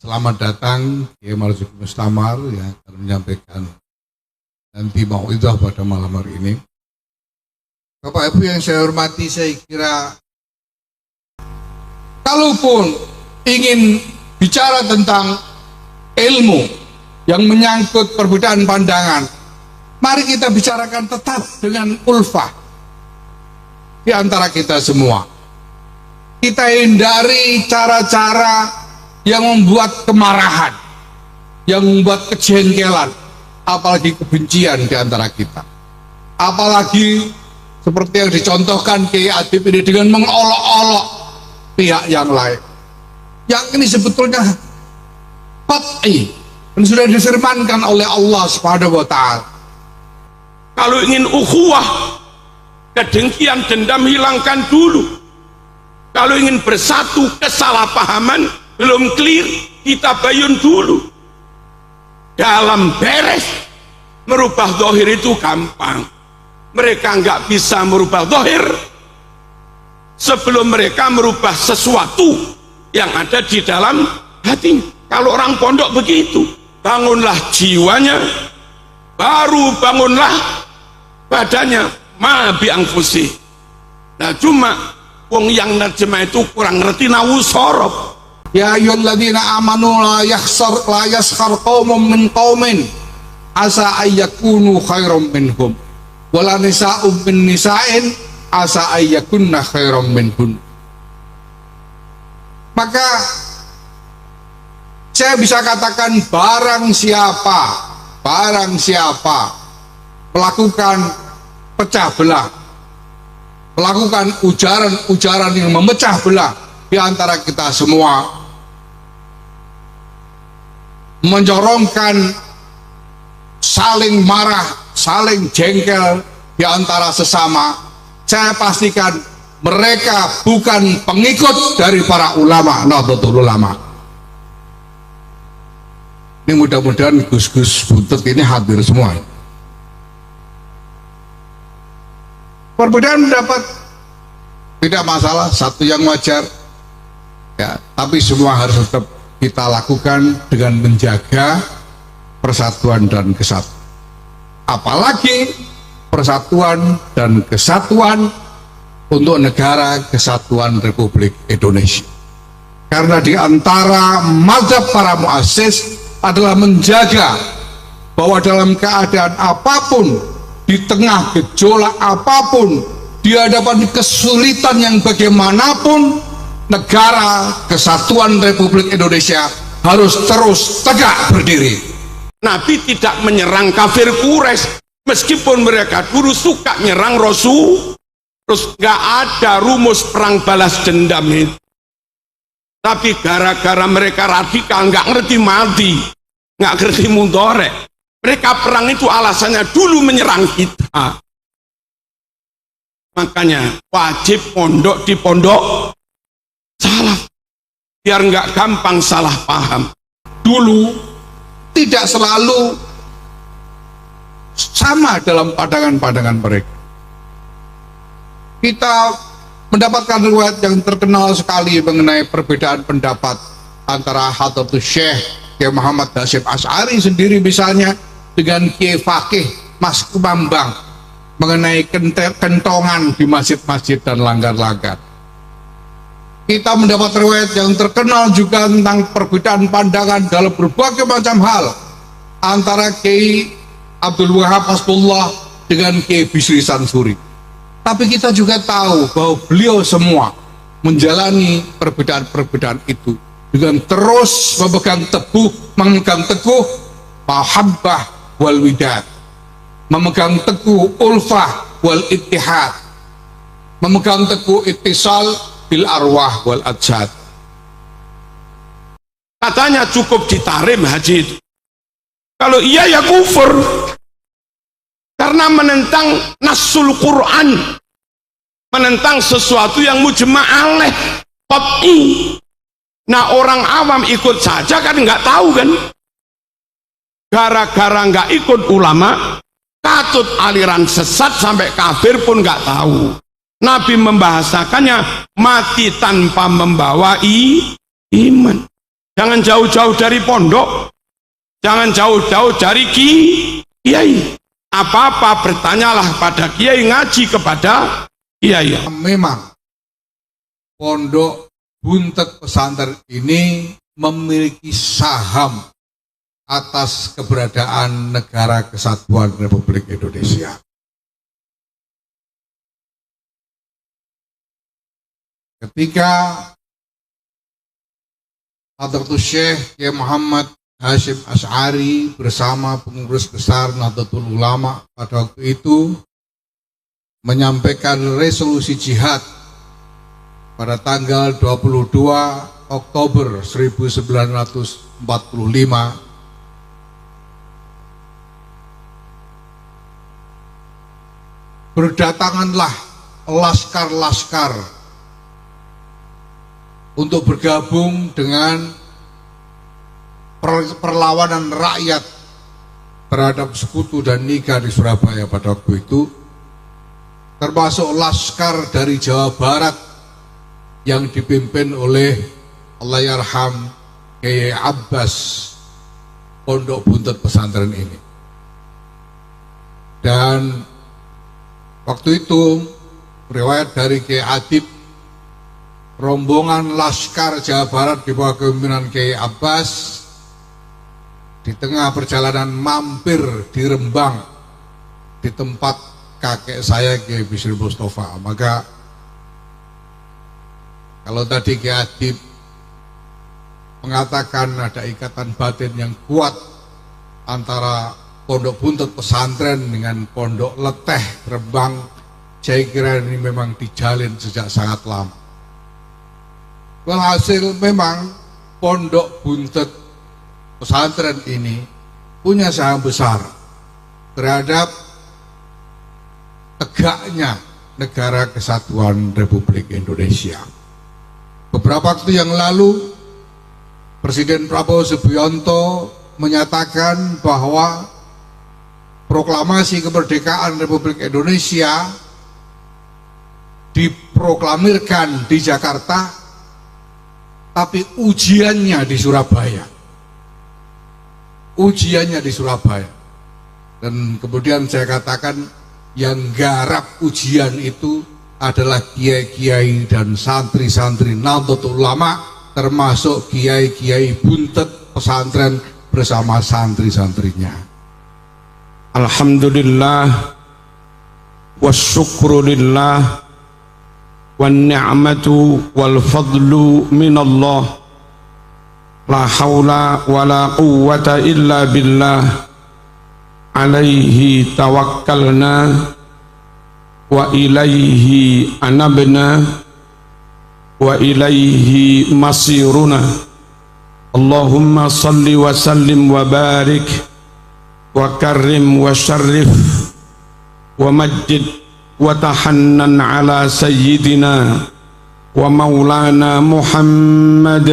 Selamat datang Kiai Marzuki Mustamar yang akan menyampaikan nanti mau'izah pada malam hari ini. Bapak Ibu yang saya hormati, saya kira kalaupun ingin bicara tentang ilmu yang menyangkut perbedaan pandangan, mari kita bicarakan tetap dengan ulfah di antara kita semua. Kita hindari cara-cara yang membuat kemarahan, yang membuat kejengkelan, apalagi kebencian di antara kita. Apalagi seperti yang dicontohkan Kiai Adib ini dengan mengolok-olok pihak yang lain. Yang ini sebetulnya qat'i dan sudah difirmankan oleh Allah Subhanahu wa taala. Kalau ingin ukhuwah, kedengkian, dendam hilangkan dulu. Kalau ingin bersatu, kesalahpahaman belum clear, kita bayun dulu. Dalam beres, merubah zahir itu gampang. Mereka nggak bisa merubah zahir sebelum mereka merubah sesuatu yang ada di dalam hati. Kalau orang pondok begitu, bangunlah jiwanya, baru bangunlah badannya. Ma bi anfusi. Nah cuma wong yang nerjemah itu kurang ngerti nawu sorob. Ya ayyuhalladzina amanu la yaskhar qaumun min qaumin asa ayyakunu khairam minhum wala nisa'un min nisa'in asa ayyakunna khairam minhun. Maka saya bisa katakan barang siapa melakukan pecah belah, melakukan ujaran-ujaran yang memecah belah di antara kita semua, mencorongkan saling marah, saling jengkel di antara sesama, saya pastikan mereka bukan pengikut dari para ulama, Nahdlatul Ulama. Ini mudah-mudahan Gus-Gus Buntut ini hadir semua. Perbedaan pendapat tidak masalah, satu yang wajar ya, tapi semua harus tetap kita lakukan dengan menjaga persatuan dan kesatuan, apalagi persatuan dan kesatuan untuk negara kesatuan Republik Indonesia. Karena di antara mazhab para muassis adalah menjaga bahwa dalam keadaan apapun, di tengah gejolak apapun, di hadapan kesulitan yang bagaimanapun, negara kesatuan Republik Indonesia harus terus tegak berdiri. Nabi tidak menyerang kafir Quraisy meskipun mereka dulu suka nyerang Rasul. Terus nggak ada rumus perang balas dendam itu. Tapi gara-gara mereka radikal, nggak ngerti mati, nggak ngerti mudhari, mereka perang itu alasannya dulu menyerang kita. Makanya wajib pondok di pondok salah, biar nggak gampang salah paham. Dulu tidak selalu sama dalam pandangan-pandangan mereka. Kita mendapatkan riwayat yang terkenal sekali mengenai perbedaan pendapat antara Hadratus Syekh Kiai Muhammad Hasyim Asy'ari sendiri misalnya dengan Kiai Fakih Mas Bambang mengenai kentongan di masjid-masjid dan langgar-langgar. Kita mendapat riwayat yang terkenal juga tentang perbedaan pandangan dalam berbagai macam hal antara Kiai Abdul Wahab Hasbullah dengan Kiai Bisri Sansuri. Tapi kita juga tahu bahwa beliau semua menjalani perbedaan-perbedaan itu dengan terus memegang teguh mahabbah wal widad, memegang teguh ulfah wal ittihad, memegang teguh ittisal bil arwah wal ajsad. Katanya cukup ditarim haji itu. Kalau iya ya kufur, karena menentang nasul Quran, menentang sesuatu yang mujma' alaih qat'i. Nah orang awam ikut saja kan nggak tahu kan, gara-gara nggak ikut ulama, katut aliran sesat sampai kafir pun nggak tahu. Nabi membahasakannya mati tanpa membawa iman. Jangan jauh-jauh dari pondok, jangan jauh-jauh dari kiai. Apa-apa bertanyalah pada kiai, ngaji kepada kiai. Memang Pondok Buntet Pesantren ini memiliki saham atas keberadaan Negara Kesatuan Republik Indonesia. Ketika Hadratus Syekh Kiai Muhammad Hasyim Asy'ari bersama pengurus besar Nahdlatul Ulama pada waktu itu menyampaikan resolusi jihad pada tanggal 22 Oktober 1945, berdatanganlah laskar-laskar untuk bergabung dengan perlawanan rakyat terhadap sekutu dan nikah di Surabaya pada waktu itu, termasuk laskar dari Jawa Barat yang dipimpin oleh Allahyarham Kiai Abbas Pondok Buntet Pesantren ini. Dan waktu itu riwayat dari Kiai Adib, rombongan laskar Jawa Barat di bawah kepemimpinan Kiai Abbas di tengah perjalanan mampir di Rembang di tempat kakek saya Kiai Bisri Mustafa. Maka kalau tadi Kiai Adib mengatakan ada ikatan batin yang kuat antara Pondok Buntet Pesantren dengan Pondok Leteh Rembang, saya kira ini memang dijalin sejak sangat lama. Walhasil memang Pondok Buntet Pesantren ini punya saham besar terhadap tegaknya Negara Kesatuan Republik Indonesia. Beberapa waktu yang lalu Presiden Prabowo Subianto menyatakan bahwa proklamasi kemerdekaan Republik Indonesia diproklamirkan di Jakarta, tapi ujiannya di Surabaya. Ujiannya di Surabaya. Dan kemudian saya katakan yang garap ujian itu adalah kiai-kiai dan santri-santri Nahdlatul Ulama, termasuk kiai-kiai Buntet Pesantren bersama santri-santrinya. Alhamdulillah wassyukrulillah wan ni'matu wal fadlu minallah, la haula wala quwwata illa billah, alaihi tawakkalna wa ilaihi anabna wa ilaihi masiruna. Allahumma salli wa sallim wa barik wa karrim wa syarrif wa majid wa tahannan ala sayyidina wa maulana Muhammad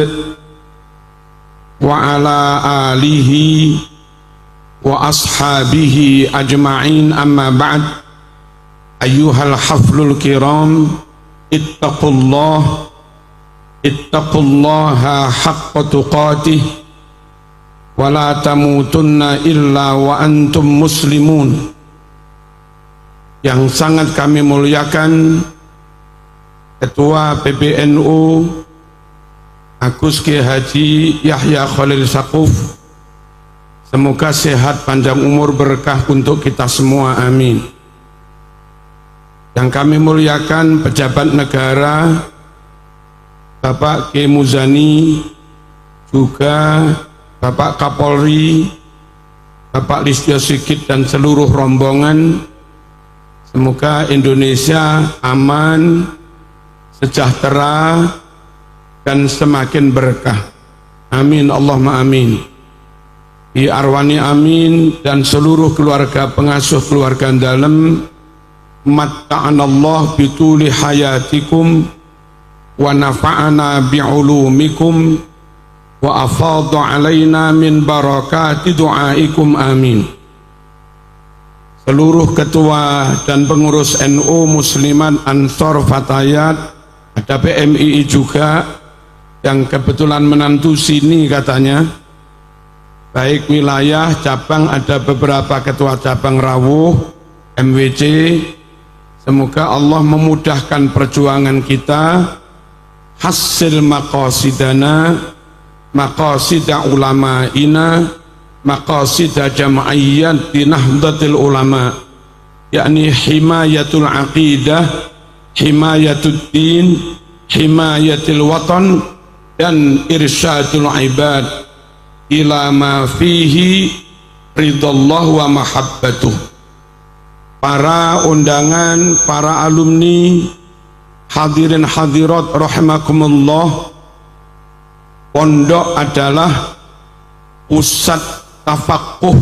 wa ala alihi wa ashabihi ajma'in, amma ba'd. Ayyuhal haflul kiram, ittaqullaha haqqa tuqatih wa la tamutunna illa wa antum muslimun. Yang sangat kami muliakan Ketua PBNU Agus Kiai Haji Yahya Khalil Saquf, semoga sehat panjang umur berkah untuk kita semua, amin. Yang kami muliakan pejabat negara Bapak Kiai Muzani, juga Bapak Kapolri, Bapak Listio Sigit dan seluruh rombongan, semoga Indonesia aman, sejahtera, dan semakin berkah, amin Allahumma amin. Di arwani amin, dan seluruh keluarga pengasuh keluarga dalam, matta'anallah bituli hayatikum wa nafa'ana bi'ulumikum wa afadha alaina min barakati du'aikum, amin. Seluruh ketua dan pengurus NU Muslimat Ansor Fatayat, ada PMII juga, yang kebetulan menantu sini katanya, baik wilayah cabang, ada beberapa ketua cabang rawuh MWC. Semoga Allah memudahkan perjuangan kita, hasil maqasidana, maqasida ulama'ina, maqasida jam'iyyat di Nahdlatul Ulama, yakni himayatul aqidah, himayatul din, himayatul watan, dan irsyadul ibad ila ma fihi ridallahu wa mahabbatuh. Para undangan, para alumni, hadirin hadirat rahimakumullah, pondok adalah pusat tafaqquh,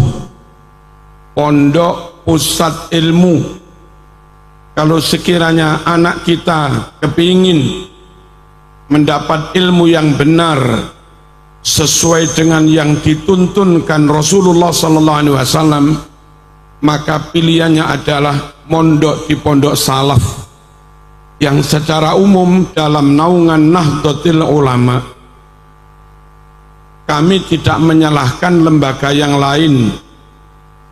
pondok pusat ilmu. Kalau sekiranya anak kita kepingin mendapat ilmu yang benar sesuai dengan yang dituntunkan Rasulullah sallallahu alaihi wasallam, maka pilihannya adalah mondok di pondok salaf yang secara umum dalam naungan Nahdlatul Ulama. Kami tidak menyalahkan lembaga yang lain,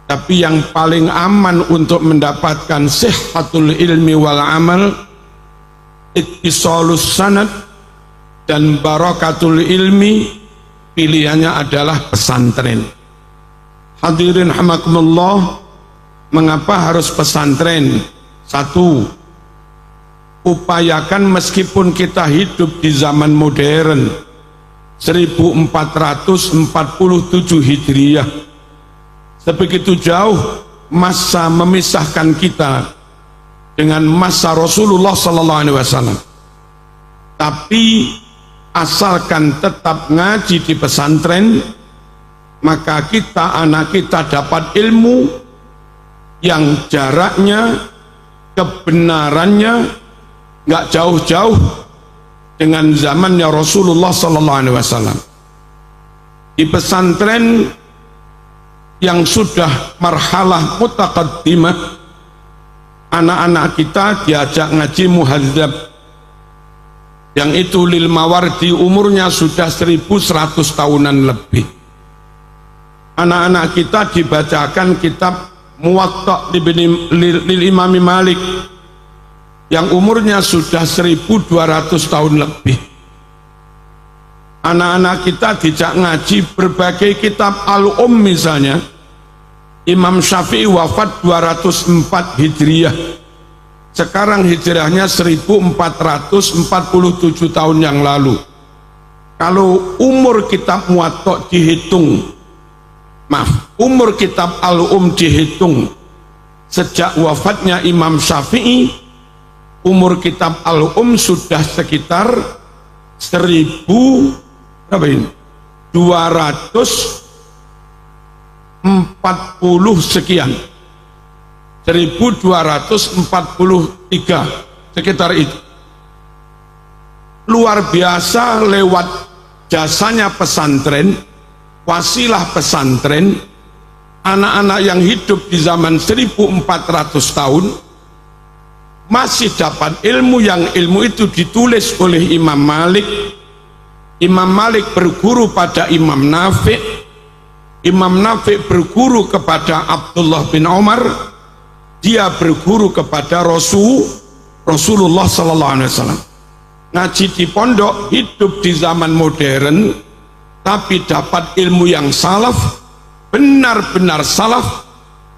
tapi yang paling aman untuk mendapatkan sihhatul ilmi wal amal, ittisalus sanad dan barakatul ilmi, pilihannya adalah pesantren. Hadirin rahimakumullah, mengapa harus pesantren? Satu, upayakan meskipun kita hidup di zaman modern 1447 Hijriah, sebegitu jauh masa memisahkan kita dengan masa Rasulullah sallallahu alaihi wasallam, tapi asalkan tetap ngaji di pesantren, maka kita, anak kita dapat ilmu yang jaraknya, kebenarannya nggak jauh-jauh dengan zamannya Rasulullah sallallahu alaihi wasallam. Di pesantren yang sudah marhalah mutaqaddimah, anak-anak kita diajak ngaji muhadzab, yang itu lil Mawardi, umurnya sudah 1100 tahunan lebih. Anak-anak kita dibacakan kitab Muwatta lil Imam Malik yang umurnya sudah 1200 tahun lebih. Anak-anak kita dijak ngaji berbagai kitab Al-Um, misalnya Imam Syafi'i wafat 204 Hijriah, sekarang hijrahnya 1447 tahun yang lalu. Kalau umur kitab Muwatta dihitung, umur kitab Al-Um dihitung sejak wafatnya Imam Syafi'i, umur kitab Al-Um sudah sekitar 1240 sekian, 1243 sekitar itu. Luar biasa, lewat jasanya pesantren, wasilah pesantren, anak-anak yang hidup di zaman 1400 tahun masih dapat ilmu, yang ilmu itu ditulis oleh Imam Malik. Imam Malik berguru pada Imam Nafi', Imam Nafi' berguru kepada Abdullah bin Umar, dia berguru kepada Rasulullah sallallahu alaihi wasallam. Ngaji di pondok, hidup di zaman modern, tapi dapat ilmu yang salaf, benar-benar salaf,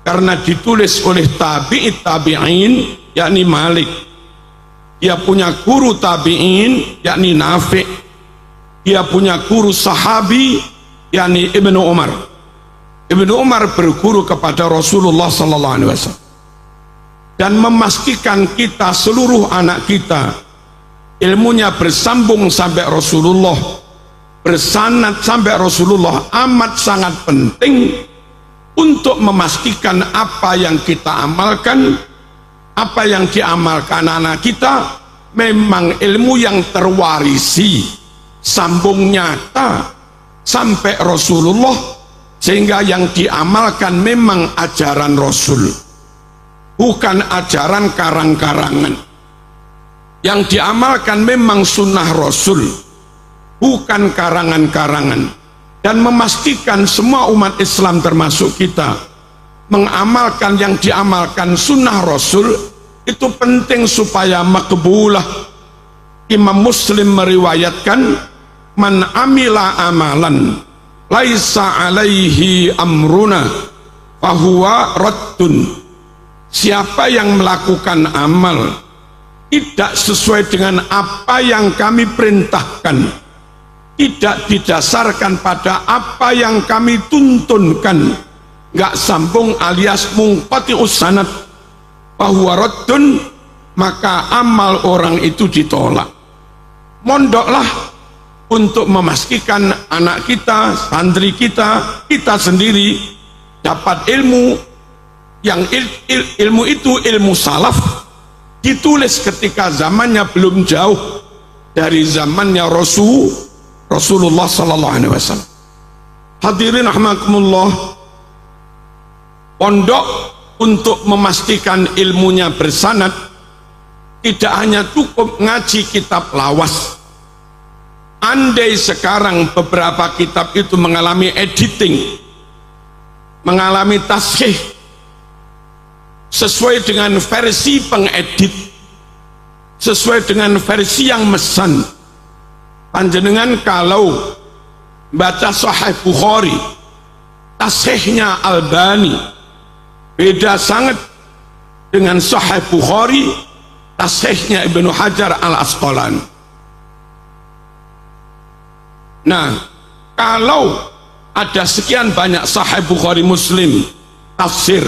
karena ditulis oleh tabi'in, yakni Malik. Dia punya guru tabi'in, yakni Nafi'. Dia punya guru sahabi, yakni Ibnu Umar. Ibnu Umar berguru kepada Rasulullah sallallahu alaihi wasallam, dan memastikan kita, seluruh anak kita, ilmunya bersambung sampai Rasulullah, bersanad sampai Rasulullah, amat sangat penting untuk memastikan apa yang kita amalkan, apa yang diamalkan anak kita memang ilmu yang terwarisi, sambung nyata sampai Rasulullah, sehingga yang diamalkan memang ajaran Rasul, bukan ajaran karang-karangan. Yang diamalkan memang sunnah Rasul, bukan karangan-karangan, dan memastikan semua umat Islam termasuk kita mengamalkan yang diamalkan sunnah Rasul. Itu penting supaya makbulah. Imam Muslim meriwayatkan, man amila amalan laisa alaihi amruna fahuwa raddun. Siapa yang melakukan amal tidak sesuai dengan apa yang kami perintahkan, tidak didasarkan pada apa yang kami tuntunkan, nggak sambung alias munqati'us sanad, fahuwa raddun, maka amal orang itu ditolak. Mondoklah untuk memastikan anak kita, santri kita, kita sendiri dapat ilmu yang ilmu itu ilmu salaf, ditulis ketika zamannya belum jauh dari zamannya Rasulullah sallallahu alaihi wasallam. Hadirin rahimakumullah, pondok untuk memastikan ilmunya bersanad tidak hanya cukup ngaji kitab lawas. Andai sekarang beberapa kitab itu mengalami editing, mengalami tashih sesuai dengan versi pengedit, sesuai dengan versi yang mesan, panjenengan kalau baca Sahih Bukhari, tashihnya Albani beda sangat dengan Sahih Bukhari, tashihnya Ibnu Hajar Al-Asqalani. Nah, kalau ada sekian banyak Sahih Bukhari Muslim tafsir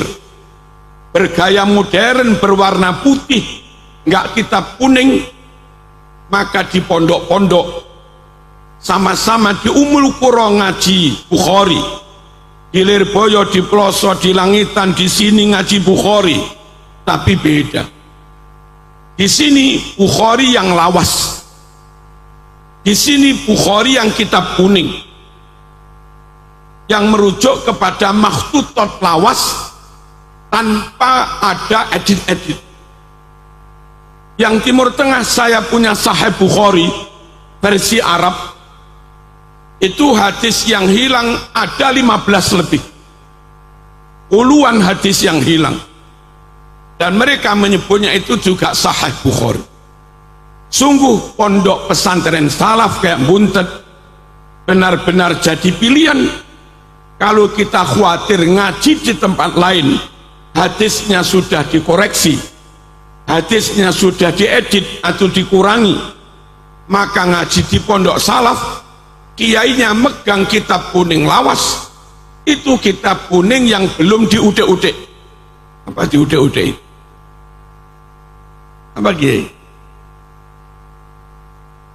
bergaya modern berwarna putih, nggak kitab kuning, maka di pondok-pondok sama-sama di Ummul Qura ngaji Bukhari, di Lirboyo, di Ploso, di Langitan, di sini ngaji Bukhari, tapi beda. Di sini Bukhari yang lawas, di sini Bukhari yang kitab kuning, yang merujuk kepada makhtutot lawas tanpa ada edit-edit. Yang Timur Tengah saya punya Sahih Bukhari versi Arab, itu hadis yang hilang ada 15 lebih, puluhan hadis yang hilang, dan mereka menyebutnya itu juga Sahih Bukhari. Sungguh pondok pesantren salaf kayak Buntet benar-benar jadi pilihan. Kalau kita khawatir ngaji di tempat lain hadisnya sudah dikoreksi, hadisnya sudah diedit atau dikurangi, maka ngaji di pondok salaf, kiainya megang kitab kuning lawas, itu kitab kuning yang belum diudik-udik. Apa diudik-udik? Apa kiai?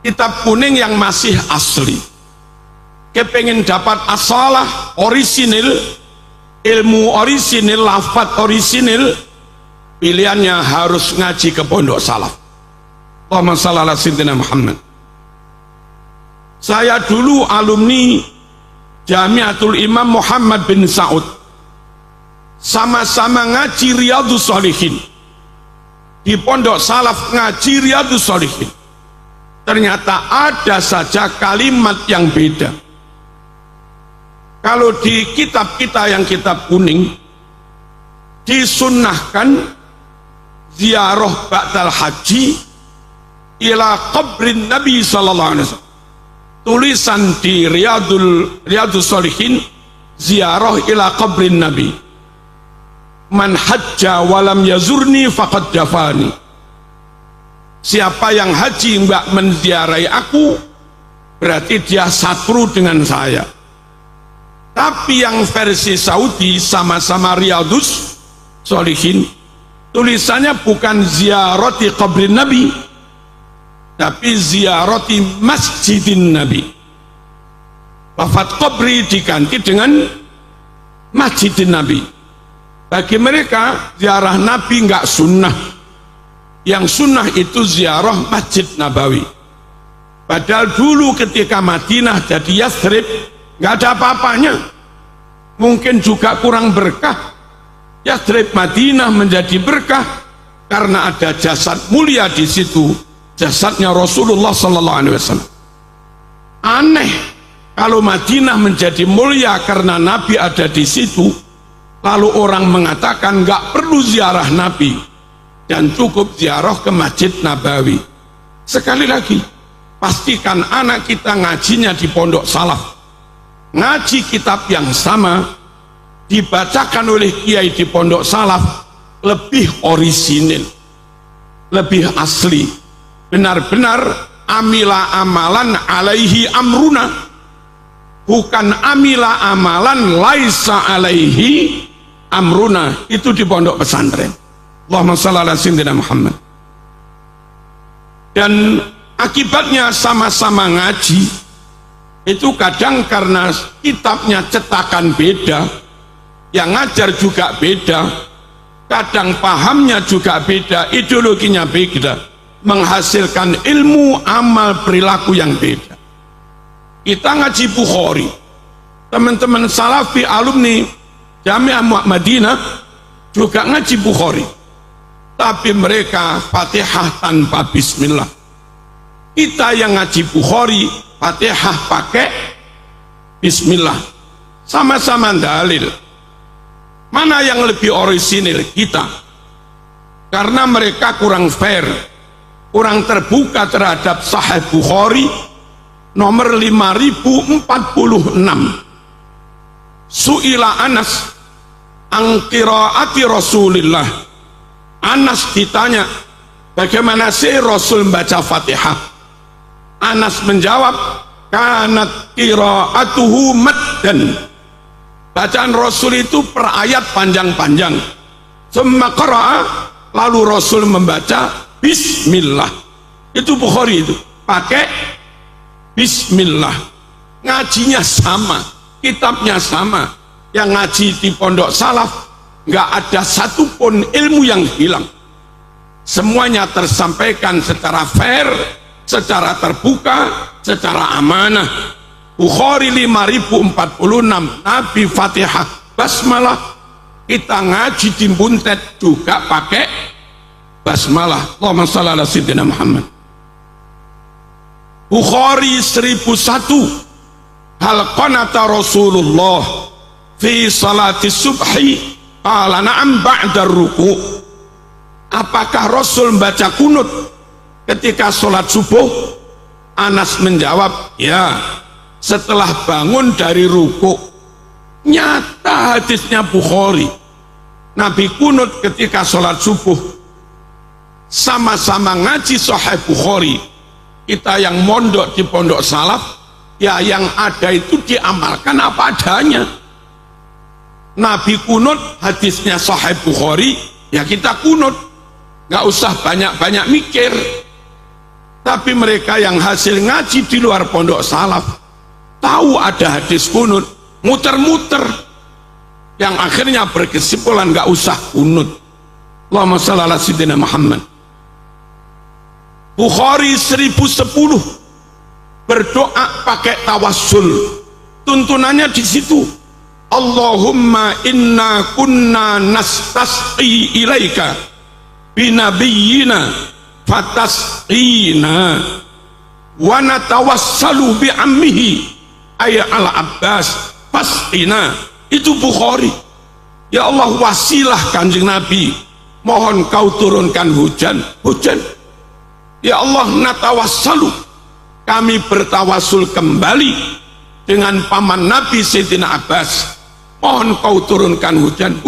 Kitab kuning yang masih asli. Kepengen dapat asalah orisinil, ilmu orisinil, lafaz orisinil, pilihannya harus ngaji ke pondok salaf. Allahumma shalli ala sayyidina Muhammad. Saya dulu alumni Jamiatul Imam Muhammad bin Saud, sama-sama ngaji Riyadhus Shalihin di pondok salaf, ngaji Riyadhus Shalihin. Ternyata ada saja kalimat yang beda. Kalau di kitab kita yang kitab kuning disunnahkan ziarah ba'dal haji ila qabrin Nabi sallallahu alaihi wasallam. Tulisan di Riyadhus Shalihin, ziarah ila qabrin Nabi. Man hajja walam yazurni faqad jafani. Siapa yang haji mbak menziarahi aku, berarti dia satru dengan saya. Tapi yang versi Saudi sama-sama Riyadhus Shalihin, tulisannya bukan ziarati qabrin Nabi, tapi ziarati masjidin Nabi. Lafaz qabri diganti dengan masjidin Nabi. Bagi mereka ziarah Nabi enggak sunnah. Yang sunnah itu ziarah Masjid Nabawi. Padahal dulu ketika Madinah jadi Yathrib nggak ada apa-apanya, mungkin juga kurang berkah. Yathrib Madinah menjadi berkah karena ada jasad mulia di situ, jasadnya Rasulullah sallallahu alaihi wasallam. Aneh kalau Madinah menjadi mulia karena Nabi ada di situ, lalu orang mengatakan nggak perlu ziarah Nabi dan cukup ziarah ke Masjid Nabawi. Sekali lagi, pastikan anak kita ngajinya di pondok salaf, ngaji kitab yang sama, dibacakan oleh kiai di pondok salaf, lebih orisinil, lebih asli, benar-benar amila amalan alaihi amruna, bukan amila amalan laisa alaihi amruna. Itu di pondok pesantren. Allahumma shalli ala sayyidina Muhammad. Dan akibatnya sama-sama ngaji itu kadang karena kitabnya cetakan beda, yang ngajar juga beda, kadang pahamnya juga beda, ideologinya beda, menghasilkan ilmu amal perilaku yang beda. Kita ngaji Bukhari, teman-teman salafi alumni Jami'ah Madinah juga ngaji Bukhari, tapi mereka Fatihah tanpa bismillah. Kita yang ngaji Bukhari Fatihah pakai bismillah. Sama-sama dalil. Mana yang lebih orisinil? Kita. Karena mereka kurang fair, kurang terbuka terhadap Sahih Bukhari nomor 5046. Su'ila Anas an qiraati Rasulillah. Anas ditanya, bagaimana sih Rasul membaca Fatihah? Anas menjawab, kanat qiraatuhu maddan. Bacaan Rasul itu per ayat panjang-panjang. Summa qara'a, lalu Rasul membaca bismillah. Itu Bukhari itu, pakai bismillah. Ngajinya sama, kitabnya sama. Yang ngaji di pondok salaf nggak ada satupun ilmu yang hilang. Semuanya tersampaikan secara fair, secara terbuka, secara amanah. Bukhari 5046, Nabi Fatihah basmalah. Kita ngaji di Buntet juga pakai basmalah. Allahumma shalli ala sayyidina Muhammad. Bukhari 1001, hal qanata Rasulullah fi salati subhi qala na'am ba'da ruku'. Apakah Rasul membaca kunut ketika sholat subuh? Anas menjawab, ya, setelah bangun dari ruku'. Nyata hadisnya Bukhari, Nabi kunut ketika sholat subuh. Sama-sama ngaji Sahih Bukhari. Kita yang mondok di pondok salaf, ya yang ada itu diamalkan apa adanya. Nabi kunut, hadisnya Sahih Bukhari, ya kita kunut, nggak usah banyak-banyak mikir. Tapi mereka yang hasil ngaji di luar pondok salaf, tahu ada hadis kunut, muter-muter, yang akhirnya berkesimpulan nggak usah kunut. Allahumma shalli ala sayyidina Muhammad. Bukhari 1010, berdoa pakai tawassul. Tuntunannya di situ, Allahumma inna kunna nastasqi ilaika binabiyyina fatasqina wa natawassalu bi'ammihi ay al-Abbas fasqina. Itu Bukhari. Ya Allah, wasilah Kanjeng Nabi, mohon kau turunkan hujan. Ya Allah, natawassalu, kami bertawasul kembali dengan paman Nabi Sayyidina Abbas, mohon kau turunkan hujan.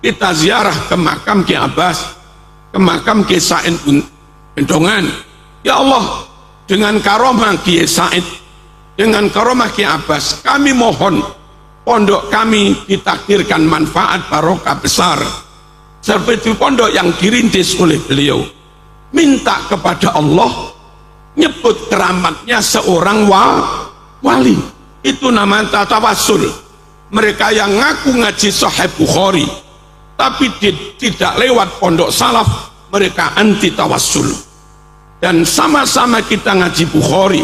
Kita ziarah ke makam Ki Abbas, ke makam Ki Said Bendongan. Ya Allah, dengan karomah Ki Said, dengan karomah Ki Abbas, kami mohon pondok kami ditakdirkan manfaat barokah besar seperti pondok yang dirintis oleh beliau. Minta kepada Allah, nyebut keramatnya seorang wali. Itu namanya tawassul. Mereka yang ngaku ngaji Sahih Bukhari tapi tidak lewat pondok salaf, mereka anti tawassul. Dan sama-sama kita ngaji Bukhari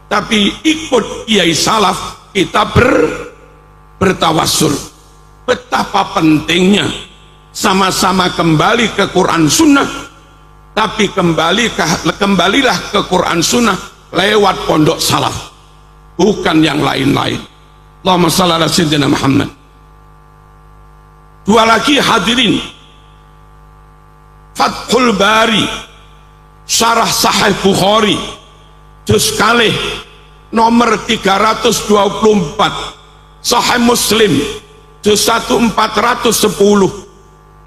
tapi ikut kiai salaf, kita bertawassul. Betapa pentingnya sama-sama kembali ke Quran Sunnah. Tapi kembalilah ke Quran Sunnah lewat pondok salaf, bukan yang lain-lain. Allahumma shalli ala sayyidina Muhammad. Dua lagi hadirin, Fathul Bari Syarah Sahih Bukhari juz kalih nomor 324, Sahih Muslim juz 1410,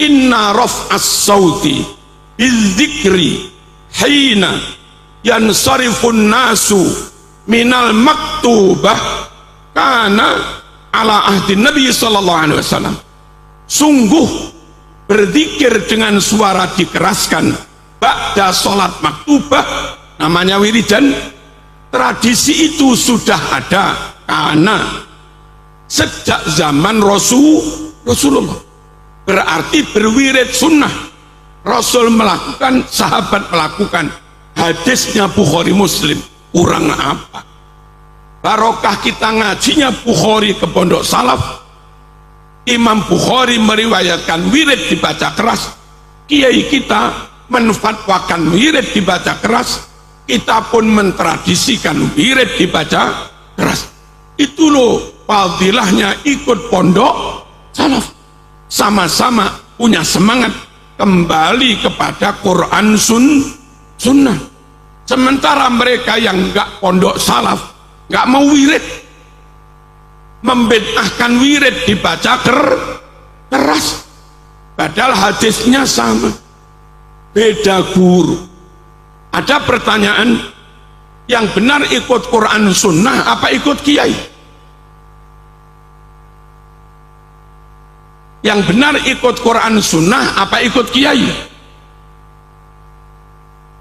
inna raf'as sauti bidzikri hina yansarifun nasu minal maktubah kana ala ahdi Nabi sallallahu alaihi wasallam. Sungguh berzikir dengan suara dikeraskan ba'da sholat maktubah, namanya wiridan, tradisi itu sudah ada karena sejak zaman Rasulullah. Berarti berwirid sunnah, Rasul melakukan, sahabat melakukan. Hadisnya Bukhari Muslim, kurang apa? Barokah kita ngajinya Bukhari ke pondok salaf. Imam Bukhari meriwayatkan wirid dibaca keras, kiai kita menfatwakan wirid dibaca keras, kita pun mentradisikan wirid dibaca keras. Itu loh fadilahnya ikut pondok salaf, sama-sama punya semangat kembali kepada Quran sunnah. Sementara mereka yang enggak pondok salaf, enggak mau wirid, membid'ahkan wirid dibaca keras, padahal hadisnya sama, beda guru. Ada pertanyaan, yang benar ikut Quran sunnah apa ikut kiai? Yang benar ikut Quran sunnah apa ikut kiai?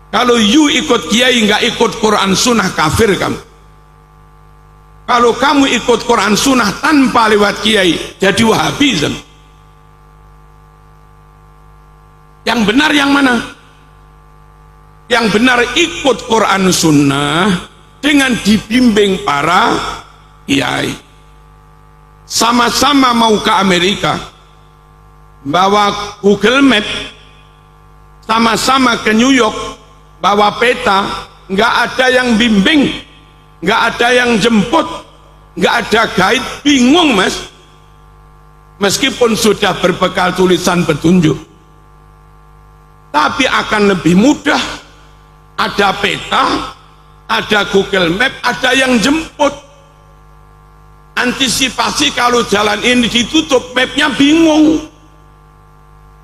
Kalau you ikut kiai nggak ikut Quran sunnah, kafir kamu. Kalau kamu ikut Quran sunnah tanpa lewat kiai, jadi Wahabism. Yang benar yang mana? Yang benar ikut Quran sunnah dengan dibimbing para kiai. Sama-sama mau ke Amerika, bawa Google Map, sama-sama ke New York, bawa peta, nggak ada yang bimbing, nggak ada yang jemput, nggak ada guide, bingung mas. Meskipun sudah berbekal tulisan petunjuk, tapi akan lebih mudah. Ada peta, ada Google Map, ada yang jemput. Antisipasi kalau jalan ini ditutup, mapnya bingung.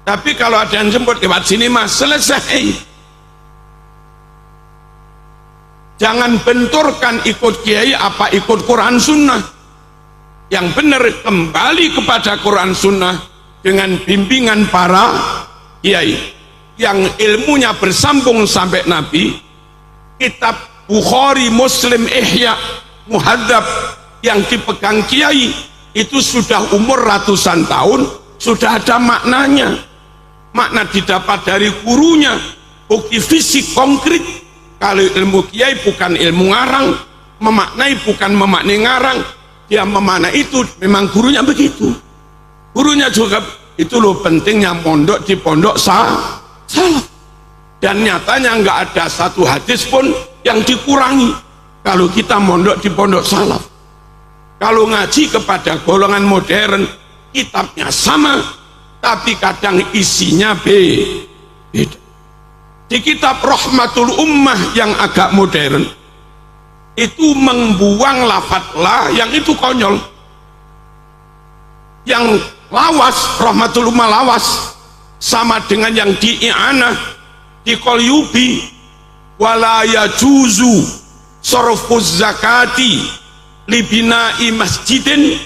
Tapi kalau ada yang jemput, lewat sini mas, selesai. Jangan benturkan ikut kiai apa ikut Quran sunnah. Yang benar kembali kepada Quran sunnah dengan bimbingan para kiai yang ilmunya bersambung sampai Nabi. Kitab Bukhari, Muslim, Ihya, Muhadzab yang dipegang kiai itu sudah umur ratusan tahun, sudah ada maknanya. Makna didapat dari gurunya, bukti fisik konkret. Kalau ilmu kiai bukan ilmu ngarang, memaknai bukan memaknai ngarang, dia memaknai itu memang gurunya begitu. Gurunya juga itu loh pentingnya mondok di pondok salaf. Dan nyatanya nggak ada satu hadis pun yang dikurangi kalau kita mondok di pondok salaf. Kalau ngaji kepada golongan modern, kitabnya sama, tapi kadang isinya beda. Di kitab Rahmatul Ummah yang agak modern itu membuang lafadz la yang itu konyol. Yang lawas, Rahmatul Ummah lawas, sama dengan yang di i'anah, di Qalyubi, wala yajuzu sarfuz zakati libina'i masjidin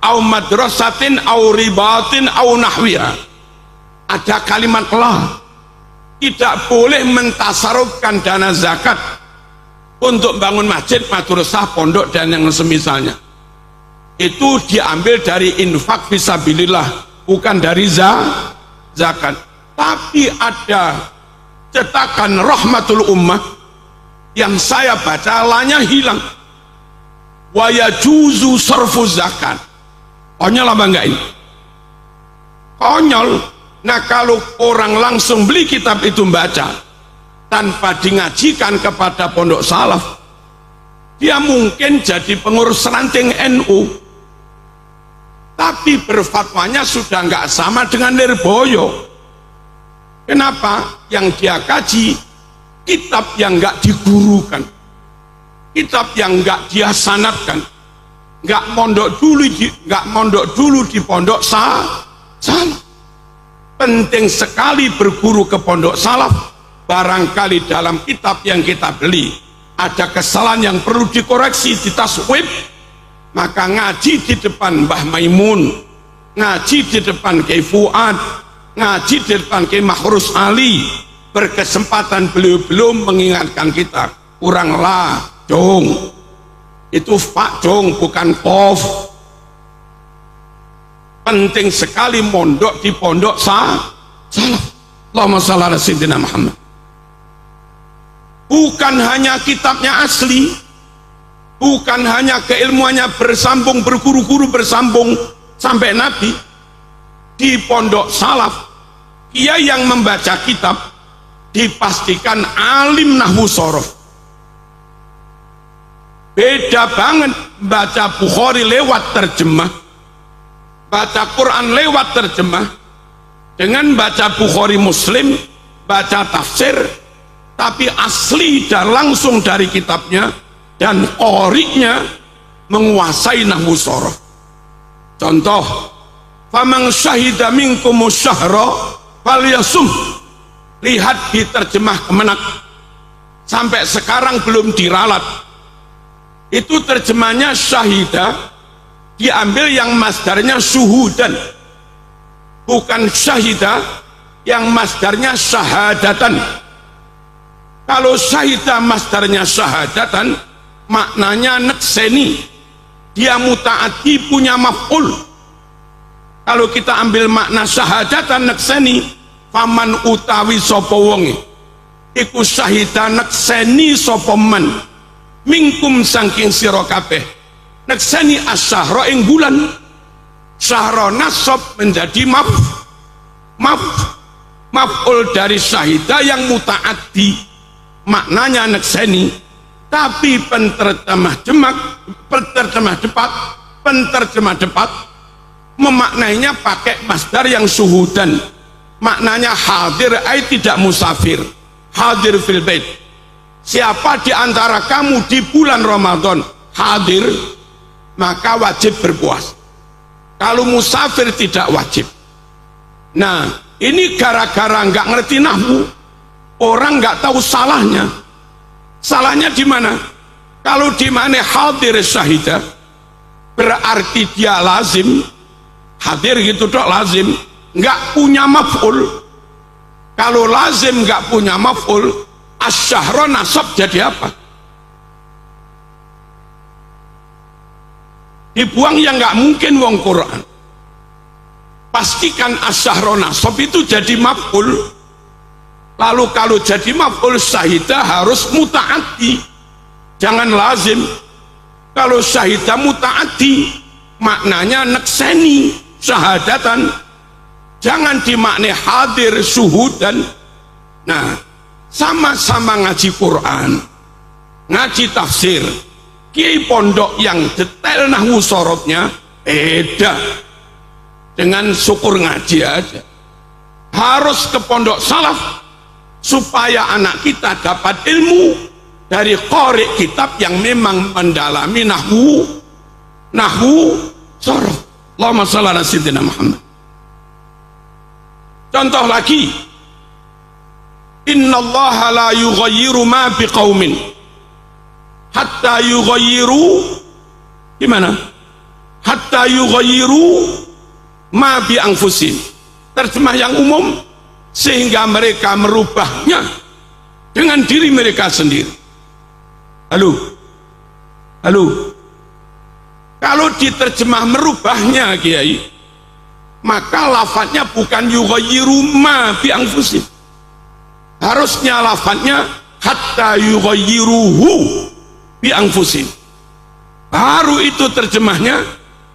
au madrasatin au ribatin au nahwiha. Ada kalimat la, tidak boleh mentasarufkan dana zakat untuk bangun masjid, madrasah, pondok dan yang semisalnya. Itu diambil dari infak fisabilillah, bukan dari zakat. Tapi ada cetakan Rahmatul Ummah yang saya baca lanya hilang. Wa yajuzu sarfuz zakat. Konyol apa enggak ini? Konyol. Nah kalau orang langsung beli kitab itu membaca tanpa dingajikan kepada pondok salaf, dia mungkin jadi pengurus ranting NU, tapi berfatwanya sudah nggak sama dengan Lirboyo. Kenapa? Yang dia kaji kitab yang nggak digurukan, kitab yang nggak dia sanadkan, nggak mondok dulu di pondok salaf. Penting sekali berguru ke pondok salaf. Barangkali dalam kitab yang kita beli ada kesalahan yang perlu dikoreksi, ditaswib, maka ngaji di depan Mbah Maimun, ngaji di depan Kiai Fuad, ngaji di depan Kiai Mahrus Ali, berkesempatan beliau belum mengingatkan kita, kurang lah dong, itu Pak dong, bukan Pof. Penting sekali mondok di pondok salaf. Allahumma shalli ala sayyidina Muhammad. Bukan hanya kitabnya asli, bukan hanya keilmuannya bersambung, berguru-guru bersambung sampai Nabi. Di pondok salaf, dia yang membaca kitab dipastikan alim nahwu sorof. Beda banget baca Bukhari lewat terjemah, baca Quran lewat terjemah, dengan baca Bukhari Muslim, baca tafsir, tapi asli dan langsung dari kitabnya, dan qori'nya menguasai nahwu sorof. Contoh, faman syahida minkumus syahra falyasum. Lihat di terjemah Kemenak, sampai sekarang belum diralat. Itu terjemahnya syahida, diambil yang masdarnya syuhudan, bukan syahida yang masdarnya syahadatan. Kalau syahida masdarnya syahadatan, maknanya nekseni, dia mutaati, punya maf'ul. Kalau kita ambil makna syahadatan nekseni, faman utawi sapa wonge iku syahida nekseni sapa man mingkum saking sira kabeh, nekseni asyahra ing bulan. Syahra nasab menjadi maf'ul dari syahida yang mutaati, maknanya nekseni. Tapi penterjemah depat memaknainya pakai masdar yang syuhudan, maknanya hadir, tidak musafir, hadir fil bait. Siapa di antara kamu di bulan Ramadan hadir, maka wajib berpuasa. Kalau musafir tidak wajib. Nah, ini gara-gara nggak ngerti nahwu, orang nggak tahu salahnya. Salahnya di mana? Kalau di mana hadir syahidah, berarti dia lazim, hadir gitu dok, lazim, nggak punya maf'ul. Kalau lazim nggak punya maf'ul, asyahra nasab jadi apa? Dibuang, yang nggak mungkin wong Quran. Pastikan asyahra nasab itu jadi maf'ul. Lalu kalau jadi maf'ul syahidah harus mutaati, jangan lazim. Kalau syahidah mutaati, maknanya nekseni, syahadatan, jangan dimaknai hadir, syuhudan. Nah, sama-sama ngaji Quran, ngaji tafsir, kiai pondok yang detail nahwu sorofnya beda dengan syukur ngaji aja. Harus ke pondok salaf supaya anak kita dapat ilmu dari qori kitab yang memang mendalami nahwu sorof. Allahumma shalli ala sayyidina Muhammad. Contoh lagi, innallaha la yughayyiru ma biqaumin hatta yughayyiru, gimana? Hatta yughayyiru ma bi anfusihim. Terjemah yang umum, sehingga mereka merubahnya dengan diri mereka sendiri. Halo. Kalau diterjemah merubahnya, Kiai, maka lafadznya bukan yughayyiru ma bi anfusihim. Harusnya lafadznya hatta yughayyiruhu bi anfusihim. Baru itu terjemahnya,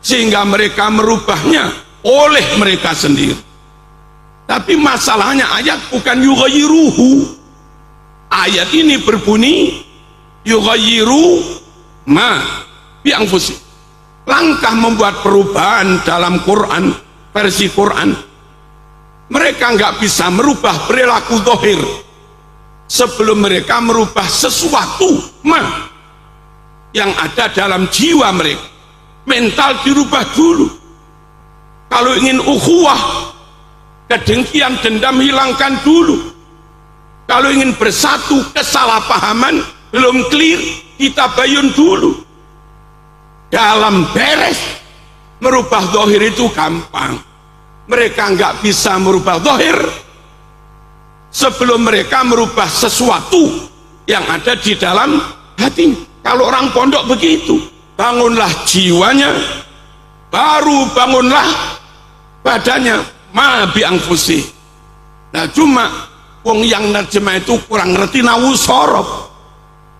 sehingga mereka merubahnya oleh mereka sendiri. Tapi masalahnya ayat bukan yughayyiruhu, Ayat ini berbunyi yughayyiru ma bi anfusih. Langkah membuat perubahan dalam Quran, versi Quran, mereka nggak bisa merubah perilaku zahir sebelum mereka merubah sesuatu yang ada dalam jiwa mereka. Mental dirubah dulu. Kalau ingin ukhuwah, kedengkian, dendam hilangkan dulu. Kalau ingin bersatu, kesalahpahaman belum clear, kita bayun dulu. Dalam beres merubah zahir itu gampang. Mereka nggak bisa merubah zahir sebelum mereka merubah sesuatu yang ada di dalam hati. Kalau orang pondok begitu, bangunlah jiwanya, baru bangunlah badannya. Ma bi anfusi. Nah cuma wong yang nerjemah itu kurang ngerti nahu sorob,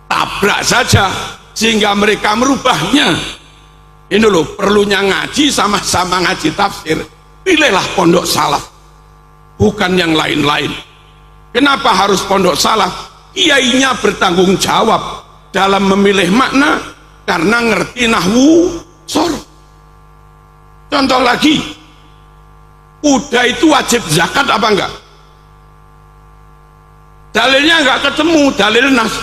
tabrak saja sehingga mereka merubahnya. Ini loh, perlunya ngaji, sama-sama ngaji tafsir. Pilihlah pondok salaf, bukan yang lain-lain. Kenapa harus pondok salaf? Kiainya bertanggung jawab dalam memilih makna karena ngerti nahwu sorob. Contoh lagi, kuda itu wajib zakat apa enggak? Dalilnya enggak ketemu, dalil nas.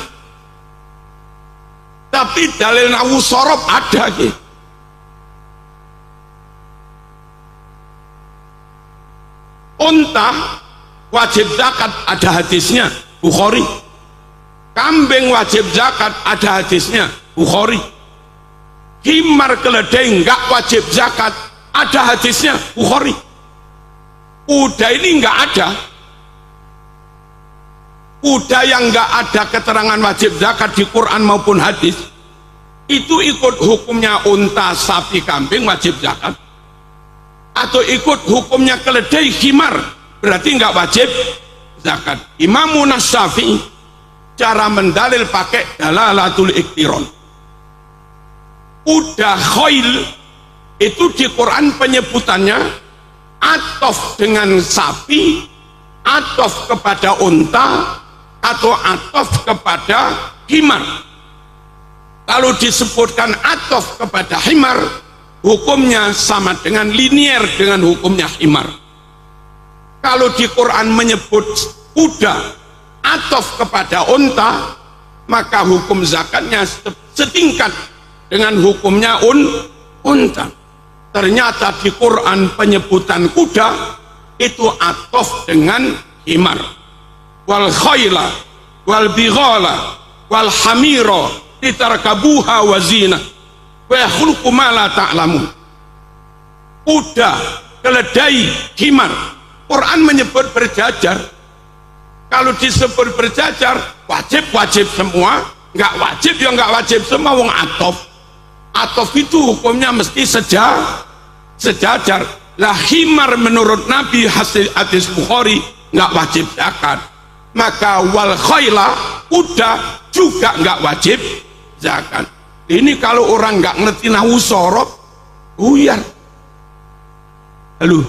Tapi dalil nahwu sorob ada gitu. Unta wajib zakat ada hadisnya, Bukhari. Kambing wajib zakat ada hadisnya, Bukhari. Himar keledai enggak wajib zakat ada hadisnya, Bukhari. Kuda ini enggak ada. Kuda yang enggak ada keterangan wajib zakat di Quran maupun hadis, itu ikut hukumnya unta, sapi, kambing wajib zakat, atau ikut hukumnya keledai, himar, berarti enggak wajib zakat. Imamun Syafi'i cara mendalil pakai dalalatul iktiron. Kuda khail itu di Quran penyebutannya atof dengan sapi, atof kepada unta, atau atof kepada himar. Kalau disebutkan atof kepada himar, hukumnya sama dengan linier dengan hukumnya himar. Kalau di Quran menyebut kuda atof kepada unta, maka hukum zakatnya setingkat dengan hukumnya unta. Ternyata di Quran penyebutan kuda itu atof dengan himar. Wal khayla wal bighala wal hamira litarkabuha wa zina wa yakhluqu ma la ta'lamun. Kuda, keledai, himar, Quran menyebut berjajar. Kalau disebut berjajar, wajib semua, nggak wajib ya nggak wajib semua. Wong atof itu hukumnya mesti sejajar. Lah himar menurut Nabi hasil hadis Bukhari nggak wajib zakat. Maka wal khayla, kuda juga nggak wajib zakat. Ini kalau orang nggak ngerti nahwu sorob, buyar. Halo,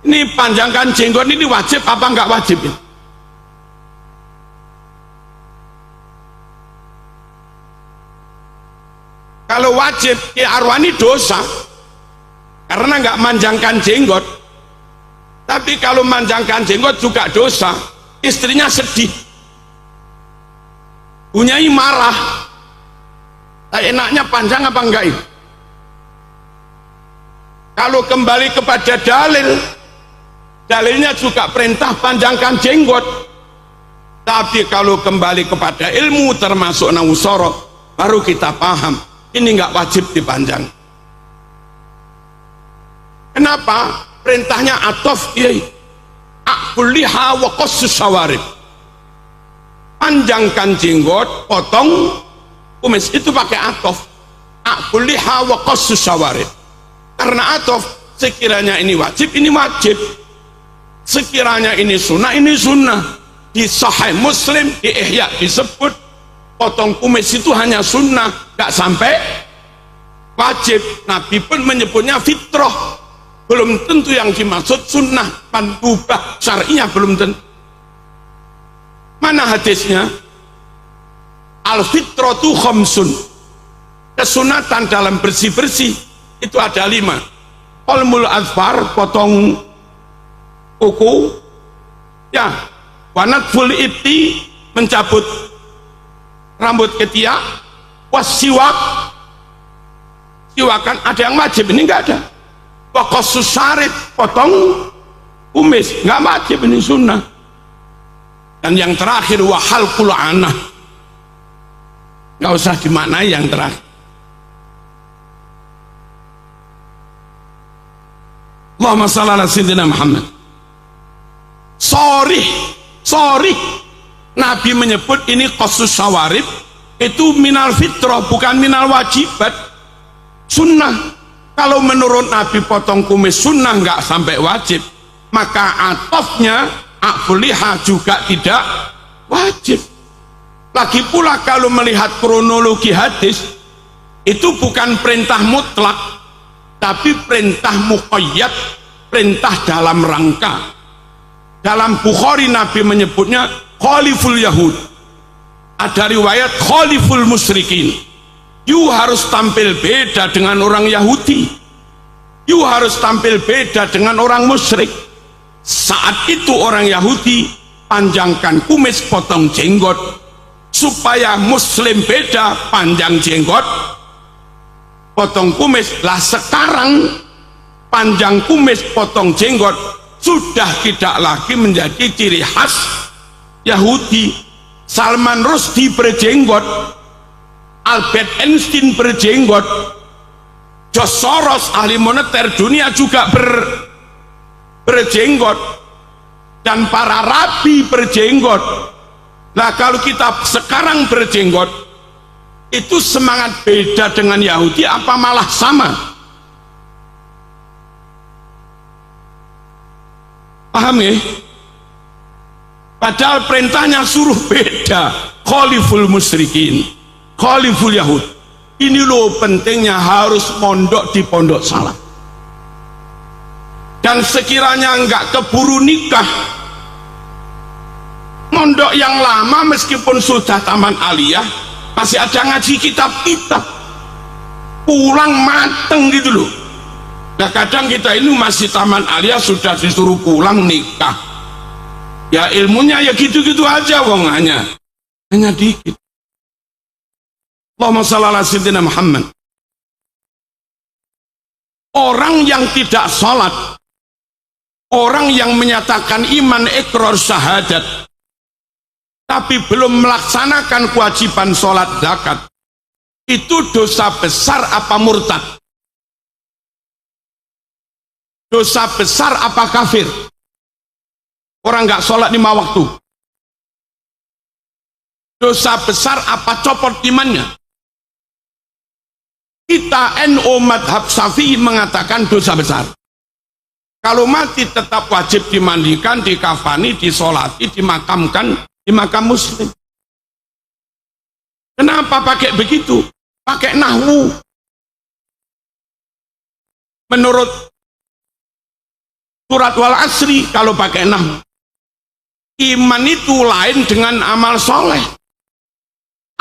ini panjangkan jenggot ini wajib apa nggak wajib? Kalau wajib, Ki Arwani dosa karena nggak manjangkan jenggot. Tapi kalau manjangkan jenggot juga dosa. Istrinya sedih, Bunyai marah. Enaknya panjang apa enggak ini? Kalau kembali kepada dalilnya juga perintah panjangkan jenggot. Tapi kalau kembali kepada ilmu termasuk nahwu sorob, baru kita paham ini enggak wajib dipanjang. Kenapa? Perintahnya atof, akul liha wa qassus syawarib. Panjangkan jenggot, potong kumis, itu pakai atof. Akul liha wa qassus syawarib. Karena atof, sekiranya ini wajib, ini wajib. Sekiranya ini sunnah, ini sunnah. Di Sahih Muslim, di Ihya disebut potong kumis itu hanya sunnah, gak sampai wajib. Nabi pun menyebutnya fitrah. Belum tentu yang dimaksud sunnah, mandubah syar'iyah belum tentu. Mana hadisnya? Al-fitratu khamsun. Kesunatan dalam bersih-bersih itu ada 5. Qalmul adfar, potong kuku, ya, wanatful ibti, mencabut rambut ketiak, wasiwak, siwakan. Ada yang wajib, ini enggak ada. Waqasus syarib, potong kumis, enggak wajib, ini sunnah. Dan yang terakhir wahalqul anah, enggak usah dimaknai yang terakhir. Allahumma shalli ala sayyidina Muhammad. Sorry, Nabi menyebut ini qasus syawarib, itu minal fitrah, bukan minal wajibat, sunnah. Kalau menurut Nabi potong kumis sunnah, nggak sampai wajib, maka atofnya akfuliha juga tidak wajib. Lagi pula kalau melihat kronologi hadis, itu bukan perintah mutlak, tapi perintah muqayyad, perintah dalam rangka. Dalam Bukhari Nabi menyebutnya khaliful Yahud, ada riwayat khaliful musyrikin. You harus tampil beda dengan orang Yahudi, you harus tampil beda dengan orang musyrik. Saat itu orang Yahudi panjangkan kumis, potong jenggot, supaya muslim beda, panjang jenggot, potong kumis. Lah sekarang panjang kumis, potong jenggot sudah tidak lagi menjadi ciri khas Yahudi. Salman Rushdie berjenggot, Albert Einstein berjenggot, George Soros ahli moneter dunia juga berjenggot, dan para rabi berjenggot. Nah kalau kita sekarang berjenggot, itu semangat beda dengan Yahudi apa malah sama? Paham ya? Padahal perintahnya suruh beda. Khaliful musyrikin, khaliful Yahud. Ini loh pentingnya harus mondok di pondok salaf. Dan sekiranya enggak keburu nikah, mondok yang lama meskipun sudah taman aliyah, masih ada ngaji kitab-kitab, pulang mateng gitu loh. Nah kadang kita ini masih taman aliyah sudah disuruh pulang nikah, ya ilmunya ya gitu-gitu aja, wong hanya dikit. Allahumma shalli ala sayyidina Muhammad. Orang yang tidak sholat, orang yang menyatakan iman ikrar syahadat tapi belum melaksanakan kewajiban sholat zakat, itu dosa besar apa murtad? Dosa besar apa kafir? Orang nggak sholat 5 waktu. Dosa besar apa copot imannya? Kita NU madhab Syafi'i mengatakan dosa besar. Kalau mati tetap wajib dimandikan, dikafani, disolati, dimakamkan di makam muslim. Kenapa pakai begitu? Pakai nahwu. Menurut surat wal asri, kalau pakai nahwu, iman itu lain dengan amal soleh.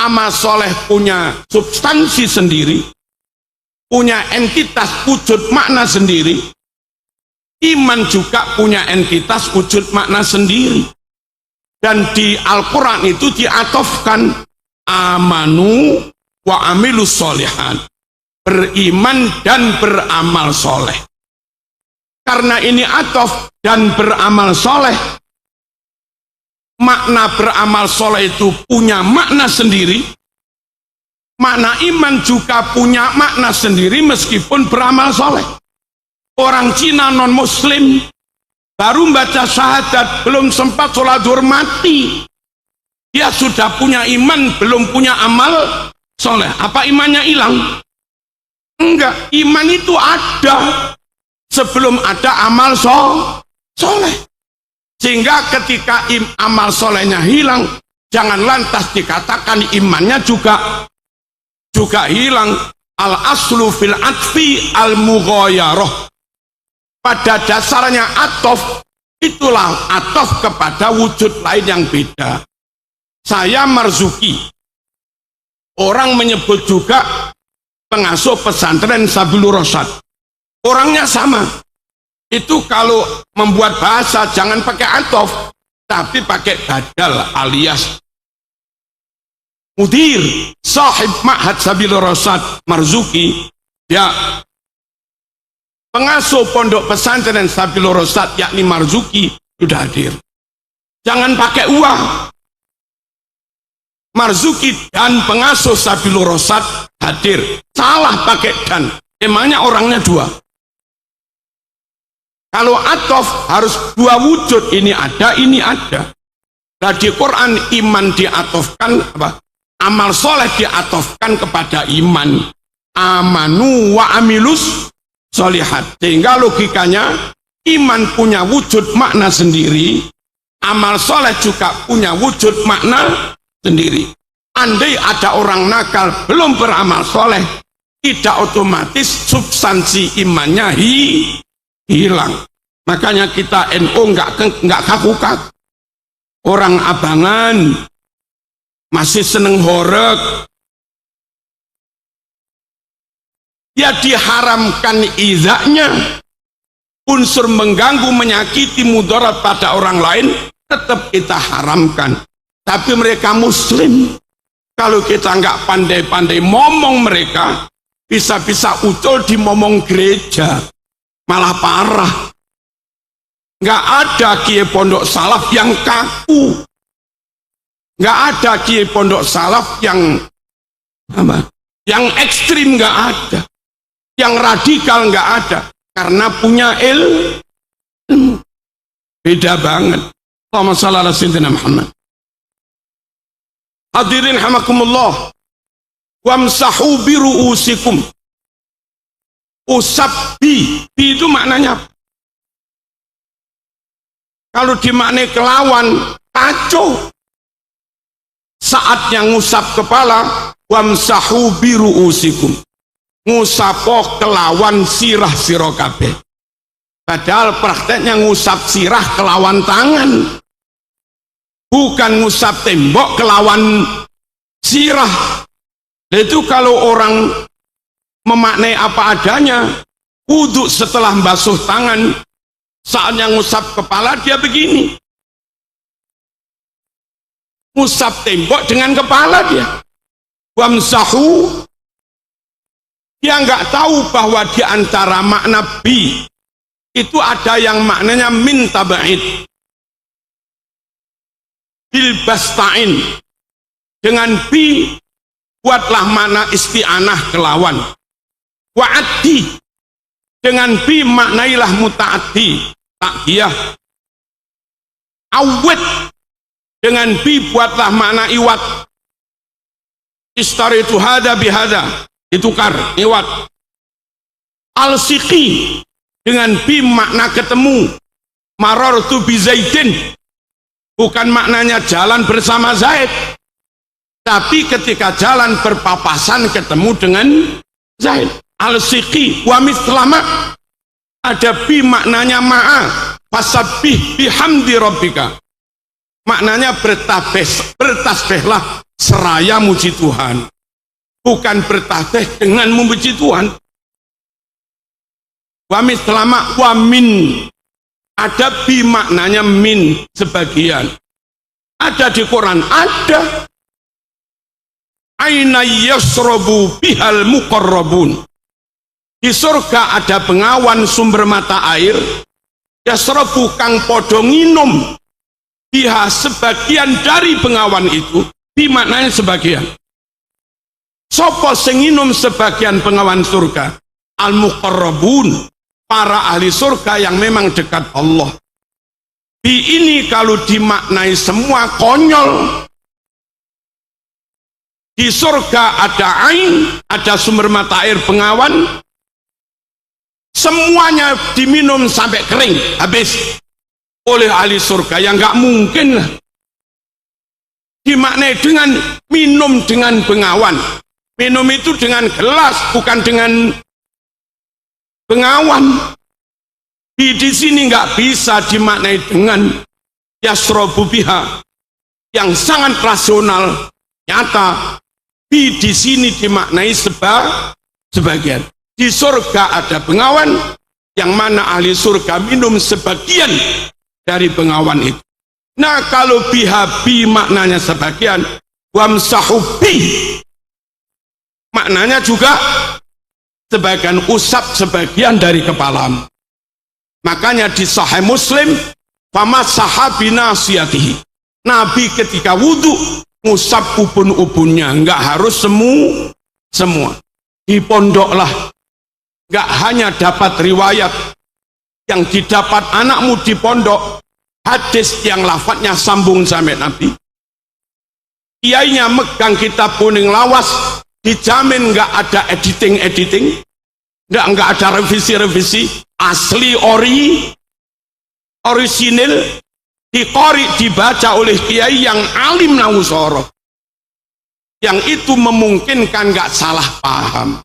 Amal soleh punya substansi sendiri, punya entitas wujud makna sendiri. Iman juga punya entitas wujud makna sendiri. Dan di Al-Quran itu diatofkan amanu wa amilus solihan, beriman dan beramal soleh. Karena ini atof dan beramal soleh, makna beramal soleh itu punya makna sendiri, makna iman juga punya makna sendiri meskipun beramal soleh. Orang Cina non muslim baru baca syahadat, belum sempat sholat zuhur mati, dia sudah punya iman, belum punya amal soleh. Apa imannya hilang? Enggak, iman itu ada sebelum ada amal soleh. Sehingga ketika amal solehnya hilang, jangan lantas dikatakan imannya juga hilang. Al aslu fil atfi al mughayarah. Pada dasarnya atof itulah atof kepada wujud lain yang beda. Saya Marzuki. Orang menyebut juga pengasuh pesantren Sabilur Rasyad. Orangnya sama. Itu kalau membuat bahasa jangan pakai atof, tapi pakai badal alias mudir, sahib ma'had Sabilur Rasyad Marzuki. Ya, pengasuh pondok pesantren Sabilur Rasyad yakni Marzuki sudah hadir. Jangan pakai uang. Marzuki dan pengasuh Sabilur Rasyad hadir. Salah pakai dan. Emangnya orangnya dua. Kalau atof harus dua wujud. Ini ada, ini ada. Nah di Quran iman diatofkan apa? Amal soleh diatofkan kepada iman. Amanu wa amilus solihat. Sehingga logikanya iman punya wujud makna sendiri. Amal soleh juga punya wujud makna sendiri. Andai ada orang nakal belum beramal soleh, tidak otomatis substansi imannya hilang. Makanya kita NU nggak kaku-kaku. Orang abangan masih seneng horeg. Ya diharamkan izaknya. Unsur mengganggu, menyakiti, mudarat pada orang lain tetap kita haramkan. Tapi mereka muslim. Kalau kita nggak pandai-pandai momong mereka, bisa-bisa ucul di momong gereja. Malah parah. Nggak ada kiai pondok salaf yang kaku. Nggak ada kiai pondok salaf yang apa? Yang ekstrim nggak ada. Yang radikal nggak ada. Karena punya ilmu. Beda banget. Allahumma shalli ala sayyidina Muhammad. Hadirin hamakumullah. Wamsahu bi ru'usikum. Usap bi itu maknanya apa? Kalau dimaknai kelawan kacau. Saatnya ngusap kepala, wamsahu bi ru'usikum. Ngusapoh kelawan sirah sira kabeh. Padahal prakteknya ngusap sirah kelawan tangan. Bukan ngusap tembok kelawan sirah. Itu kalau orang memaknai apa adanya, wudu setelah basuh tangan, saatnya ngusap kepala dia begini. Ngusap tembok dengan kepala dia. Wamsahu. Dia nggak tahu bahwa di antara makna bi itu ada yang maknanya min taba'id. Bil bastain. Dengan bi buatlah makna isti'anah kelawan. Wa'addi. Dengan bi maknailah muta'addi. Takdiyah. Awet. Dengan bi buatlah makna iwat. Istaritu hada bihada. Ditukar, iwat. Al-siqi. Dengan bi makna ketemu. Marartu bi Zaidin. Bukan maknanya jalan bersama Zaid. Tapi ketika jalan berpapasan ketemu dengan Zaid. Al-siqi wa mithlama. Ada bi maknanya ma'a. Fasabbih bihamdi rabbika. Maknanya bertasbihlah seraya muji Tuhan. Bukan bertasbih dengan memuji Tuhan. Wa mithlama wa min. Ada bi maknanya min sebagian. Ada di Quran, ada. Aina yasrobu bihal muqarrabun. Di surga ada bengawan sumber mata air. Yasrobu kang podo nginum. Biha sebagian dari bengawan itu. Bi maknanya sebagian. Sopo sing nginum sebagian bengawan surga. Al-muqarrabun. Para ahli surga yang memang dekat Allah. Bi ini kalau dimaknai semua konyol. Di surga ada ain, ada sumber mata air bengawan. Semuanya diminum sampai kering, habis oleh ahli surga yang nggak mungkin lah. Dimaknai dengan minum dengan bengawan. Minum itu dengan gelas, bukan dengan bengawan. Di sini nggak bisa dimaknai dengan yasrobu biha. yang sangat rasional, nyata. Di sini dimaknai sebagian. Di surga ada bengawan, yang mana ahli surga minum sebagian dari bengawan itu. Nah, kalau bihabi maknanya sebagian, wamsahubi maknanya juga sebagian, usap sebagian dari kepalamu. Makanya di Sahih Muslim, famasaha binasiyatihi. Nabi ketika wudhu ngusap ubun-ubunnya, enggak harus semua. Di pondoklah, enggak hanya dapat riwayat yang didapat anakmu di pondok, hadis yang lafadznya sambung sampai Nabi. Kiainya megang kitab kuning lawas, dijamin enggak ada editing, enggak ada revisi, asli orisinil, diqori, dibaca oleh kiai yang alim nawusoro, yang itu memungkinkan enggak salah paham.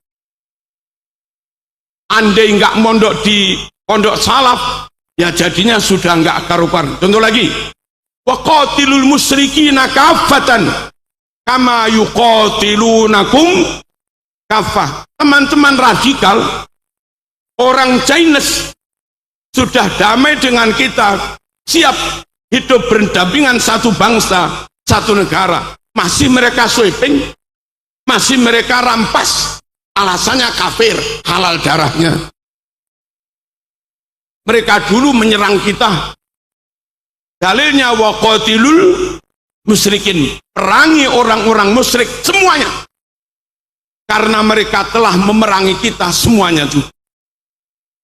Andai enggak mondok di pondok salaf, ya jadinya sudah enggak karuan. Contoh lagi, wa qatilul musyrikina kaffatan kama yuqatilunakum kaffah. Teman-teman radikal, orang Chinese sudah damai dengan kita, siap hidup berdampingan satu bangsa, satu negara. Masih mereka sweeping, masih mereka rampas, alasannya kafir, halal darahnya. Mereka dulu menyerang kita, dalilnya waqatilul musyrikin, perangi orang-orang musyrik semuanya, karena mereka telah memerangi kita semuanya juga.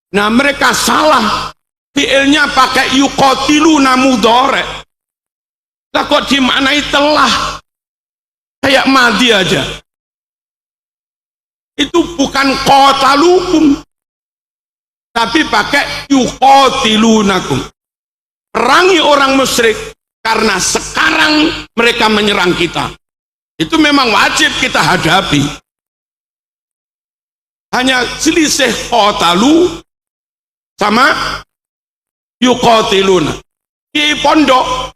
Nah, mereka salah, fiilnya pakai yuqatiluna mudhari'. Lah kok dimaknai telah, kayak madi aja. Itu bukan qatalukum, tapi pakai yuqatilunakum, perangi orang musyrik karena sekarang mereka menyerang kita. Itu memang wajib kita hadapi. Hanya selisih qatalu sama yuqatiluna. Di pondok,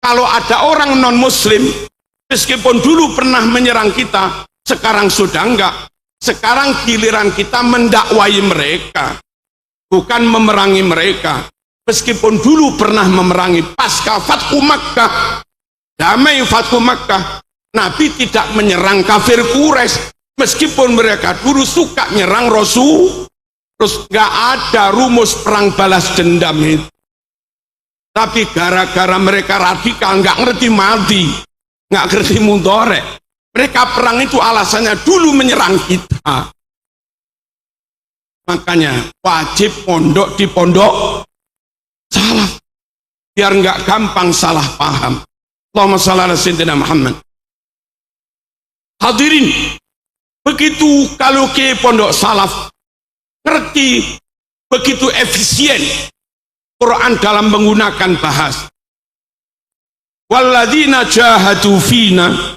kalau ada orang non muslim, meskipun dulu pernah menyerang kita, sekarang sudah enggak. Sekarang giliran kita mendakwai mereka, bukan memerangi mereka. Meskipun dulu pernah memerangi, pasca Fathu Makkah, damai Fathu Makkah, Nabi tidak menyerang kafir Quraisy, meskipun mereka dulu suka nyerang Rasul. Terus nggak ada rumus perang balas dendam itu. Tapi gara-gara mereka radikal, nggak ngerti mati, nggak ngerti mudhari', mereka perang itu alasannya dulu menyerang kita. Makanya wajib pondok di pondok salaf, biar nggak gampang salah paham. Allahumma shalli ala sayyidina Muhammad. Hadirin, begitu kalau ke pondok salaf, ngerti begitu efisien Quran dalam menggunakan bahasa. Walladzina jahadu fina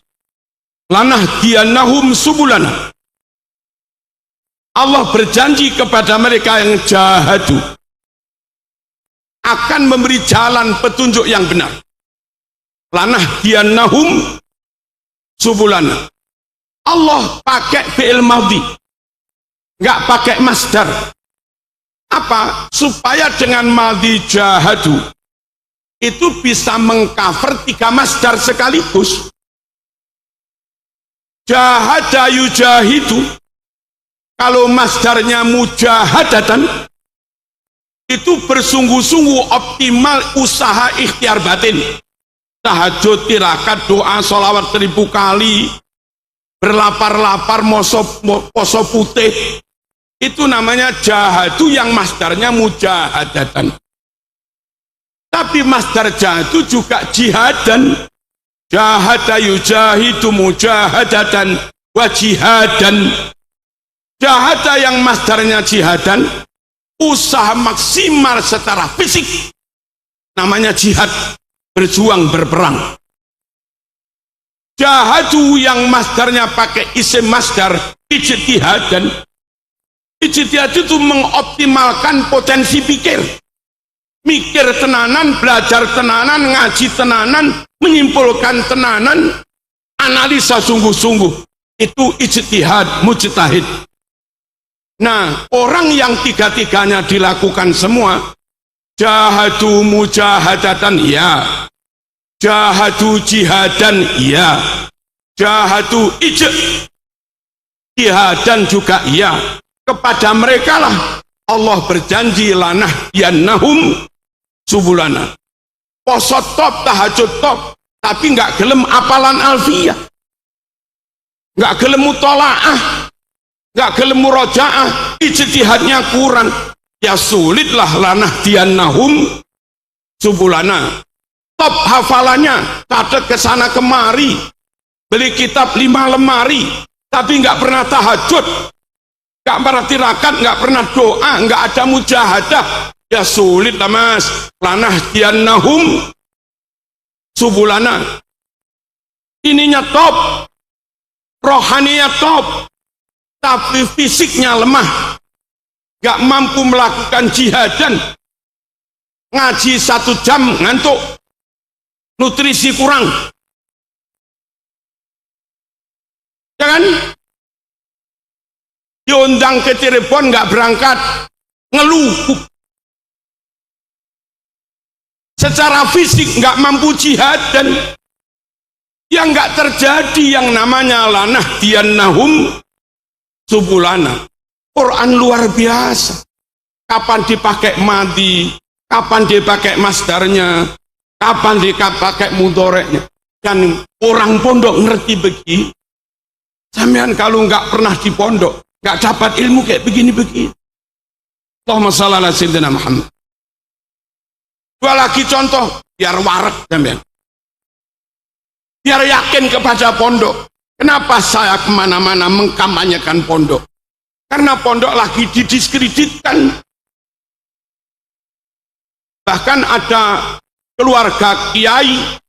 lanahdiyannahum subulana. Allah berjanji kepada mereka yang jahadu akan memberi jalan petunjuk yang benar. Lanahdiyannahum subulana. Allah pakai fi'il madhi, nggak pakai masdar. Apa? Supaya dengan madhi jahadu itu bisa mengcover 3 masdar sekaligus. Jahada yujahidu, kalau masdarnya mujahadatan, itu bersungguh-sungguh, optimal usaha ikhtiar batin, tahajud, tirakat, doa, sholawat 1000 kali, berlapar-lapar, poso putih. Itu namanya jahadu yang masdarnya mujahadatan. Tapi masdar jahadu juga jihadan. Jahada yujahidu mujahadatan wa jihadan. Jahada yang masdarnya jihadan, usaha maksimal secara fisik, namanya jihad, berjuang, berperang. Jahadu yang masdarnya pakai isim masdar ijtihadan. Ijtihad itu mengoptimalkan potensi pikir, mikir tenanan, belajar tenanan, ngaji tenanan, menyimpulkan tenanan, analisa sungguh-sungguh, itu ijtihad, mujtahid. Nah, orang yang tiga-tiganya dilakukan semua, jahadu mujahadatan, ya. Jahadu jihadan, ya. Jahadu jihadan juga, ya. Kepada mereka lah Allah berjanji lanah yannahum subulana. Poso top, tahajud top, tapi nggak gelem apalan alfiyah, nggak gelem mutolaah, nggak gelem murojaah, ijtihadnya kurang, ya sulitlah lanah diannahum subulana. Top hafalannya, catat kesana kemari, beli kitab 5 lemari, tapi nggak pernah tahajud, nggak pernah tirakat, nggak pernah doa, nggak ada mujahadah, ya sulit lah mas. Lanah diannahum subulana. Ininya top, rohaninya top, tapi fisiknya lemah, gak mampu melakukan jihadan. Ngaji 1 jam ngantuk, nutrisi kurang, jangan diundang ke Cirebon gak berangkat, ngeluh. Secara fisik nggak mampu jihad, dan yang nggak terjadi yang namanya lanah diannahum subulana. Quran luar biasa. Kapan dipakai madi, kapan dipakai masdarnya, kapan dipakai mudoreknya. Dan orang pondok ngerti begini. Sampean kalau nggak pernah di pondok, nggak dapat ilmu kayak begini-begini. Allahumma shalli ala sayyidina Muhammad. Dua lagi contoh, biar warak sampean, biar yakin kepada pondok. Kenapa saya kemana-mana mengkampanyekan pondok? Karena pondok lagi didiskreditkan. Bahkan ada keluarga kiai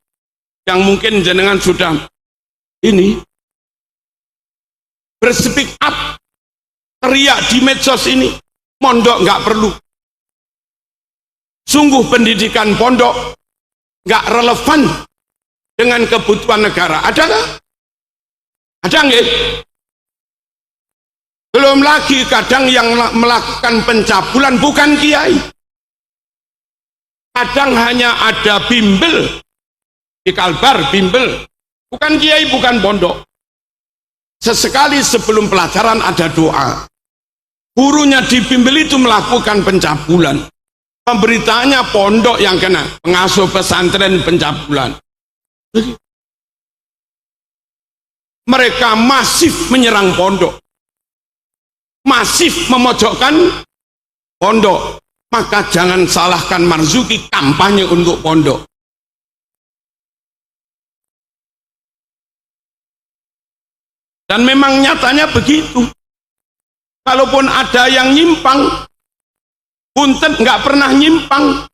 yang mungkin jenengan sudah ini berspeak up, teriak di medsos ini, pondok nggak perlu. Sungguh pendidikan pondok nggak relevan dengan kebutuhan negara. Ada nggak? Ada nggak? Belum lagi kadang yang melakukan pencabulan bukan kiai. Kadang hanya ada bimbel di Kalbar, bimbel, bukan kiai, bukan pondok. Sesekali sebelum pelajaran ada doa. Gurunya di bimbel itu melakukan pencabulan. Pemberitanya pondok yang kena, pengasuh pesantren pencabulan. Mereka masif menyerang pondok, masif memojokkan pondok. Maka jangan salahkan Marzuki kampanye untuk pondok. Dan memang nyatanya begitu. Kalaupun ada yang nyimpang, Buntet nggak pernah nyimpang,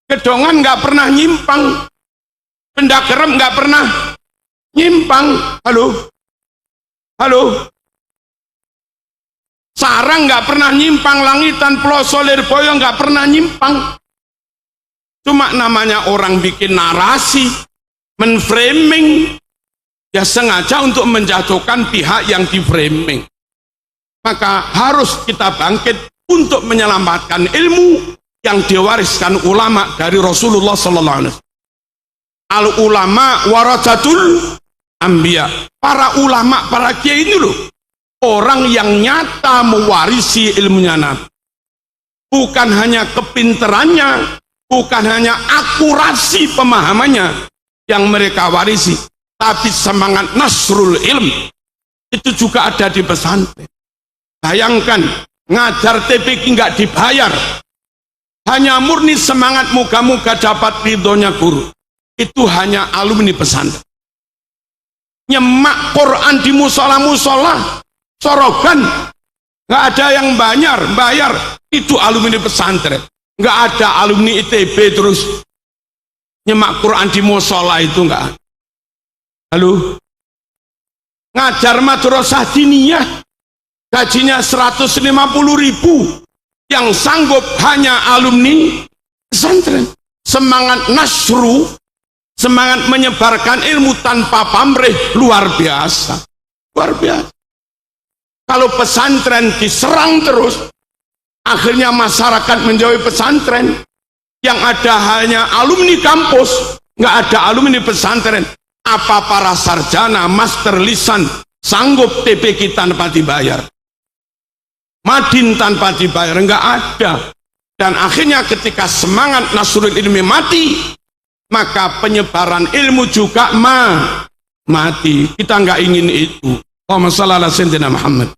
Gedongan nggak pernah nyimpang, Pendakerem nggak pernah nyimpang. Halo, halo. Sarang nggak pernah nyimpang, Langitan, Ploso, Lirboyo nggak pernah nyimpang. Cuma namanya orang bikin narasi, menframing, ya sengaja untuk menjatuhkan pihak yang di-framing. Maka harus kita bangkit untuk menyelamatkan ilmu yang diwariskan ulama dari Rasulullah sallallahu alaihi wasallam. Al ulama warasatul anbiya. Para ulama, para kiai ini loh, orang yang nyata mewarisi ilmunya Nabi. Bukan hanya kepinterannya, bukan hanya akurasi pemahamannya yang mereka warisi, tapi semangat nasrul ilm itu juga ada di pesantren. Bayangkan, ngajar TPQ nggak dibayar, hanya murni semangat moga-moga dapat ridhonya guru. Itu hanya alumni pesantren. Nyemak Quran di musola-musola, sorogan, nggak ada yang bayar, itu alumni pesantren. Nggak ada alumni ITB terus nyemak Quran di musola, itu nggak ada. Halo, ngajar madrasah diniyah, gajinya 150.000, yang sanggup hanya alumni pesantren. Semangat nasru, semangat menyebarkan ilmu tanpa pamrih luar biasa. Luar biasa. Kalau pesantren diserang terus, akhirnya masyarakat menjauhi pesantren. Yang ada hanya alumni kampus, nggak ada alumni pesantren. Apa para sarjana, master lisan sanggup TPQ tanpa dibayar? Madin tanpa dibayar, nggak ada. Dan akhirnya ketika semangat Nasrul Ilmi mati, maka penyebaran ilmu juga mati. Kita nggak ingin itu. Allahumma shalli ala sayyidina Muhammad.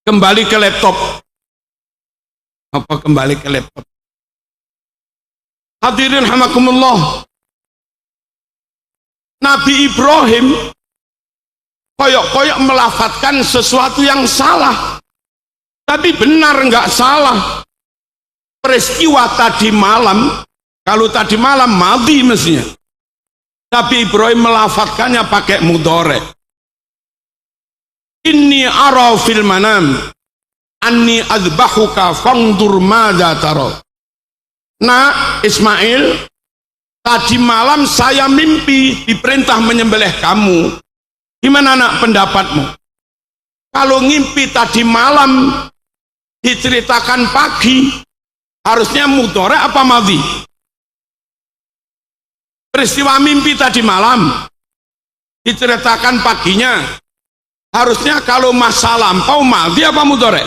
Kembali ke laptop. Apa kembali ke laptop? Hadirin hamakumullah. Nabi Ibrahim koyok-koyok melafatkan sesuatu yang salah. Tapi benar nggak salah. Peristiwa tadi malam, kalau tadi malam madhi mestinya. Nabi Ibrahim melafatkannya pakai mudhari'. Inni ara fil manam anni adbahuka fangdur madza tara. Nah, Ismail, tadi malam saya mimpi diperintah menyembelih kamu. Gimana nak pendapatmu? Kalau ngimpi tadi malam diceritakan pagi, harusnya mudhari' apa madhi? Peristiwa mimpi tadi malam diceritakan paginya, harusnya kalau masa lampau madhi apa mudhari'?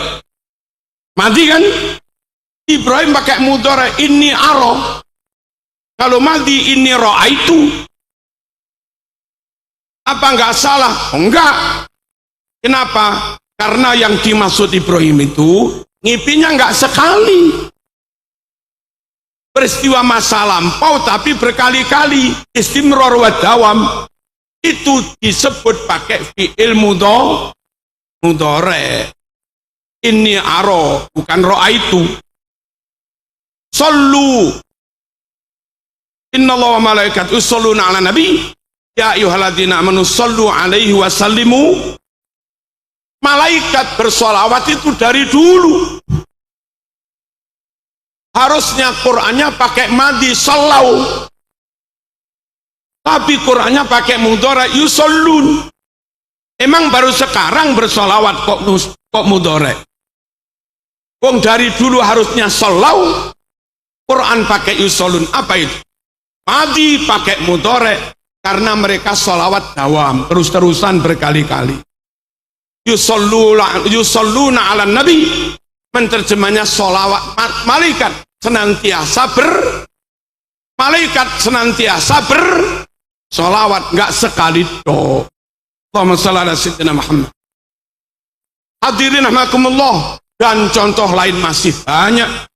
Madhi kan? Ibrahim pakai mudhari', inni ara. Kalau madhi, inni ra'aitu. Apa enggak salah? Oh, enggak. Kenapa? Karena yang dimaksud Ibrahim itu ngimpinya enggak sekali. Peristiwa masa lampau tapi berkali-kali, istimrar wa dawam. Itu disebut pakai fi'il mudhari'. Inni aro, bukan ra'aitu. Sallu. Innallaha wa malaikatahu yusholluna 'alan nabi. Ya ayyuhalladzina amanu shallu 'alaihi wa sallimu. Malaikat bersolawat itu dari dulu. Harusnya Qur'annya pakai madhi sallau. Tapi Qur'annya pakai mudhari', yushollun. Emang baru sekarang bersolawat kok mudhari'? Wong dari dulu harusnya sallau. Quran pakai yushollun. Apa itu? Madhi pakai mudhari', karena mereka sholawat dawam, terus-terusan berkali-kali. Yusholluna 'alan nabi, menerjemahnya sholawat. Malaikat senantiasa sholawat, nggak sekali do. Allahumma shalli ala sayyidina Muhammad. Hadirin rahimakumullah. Dan contoh lain masih banyak.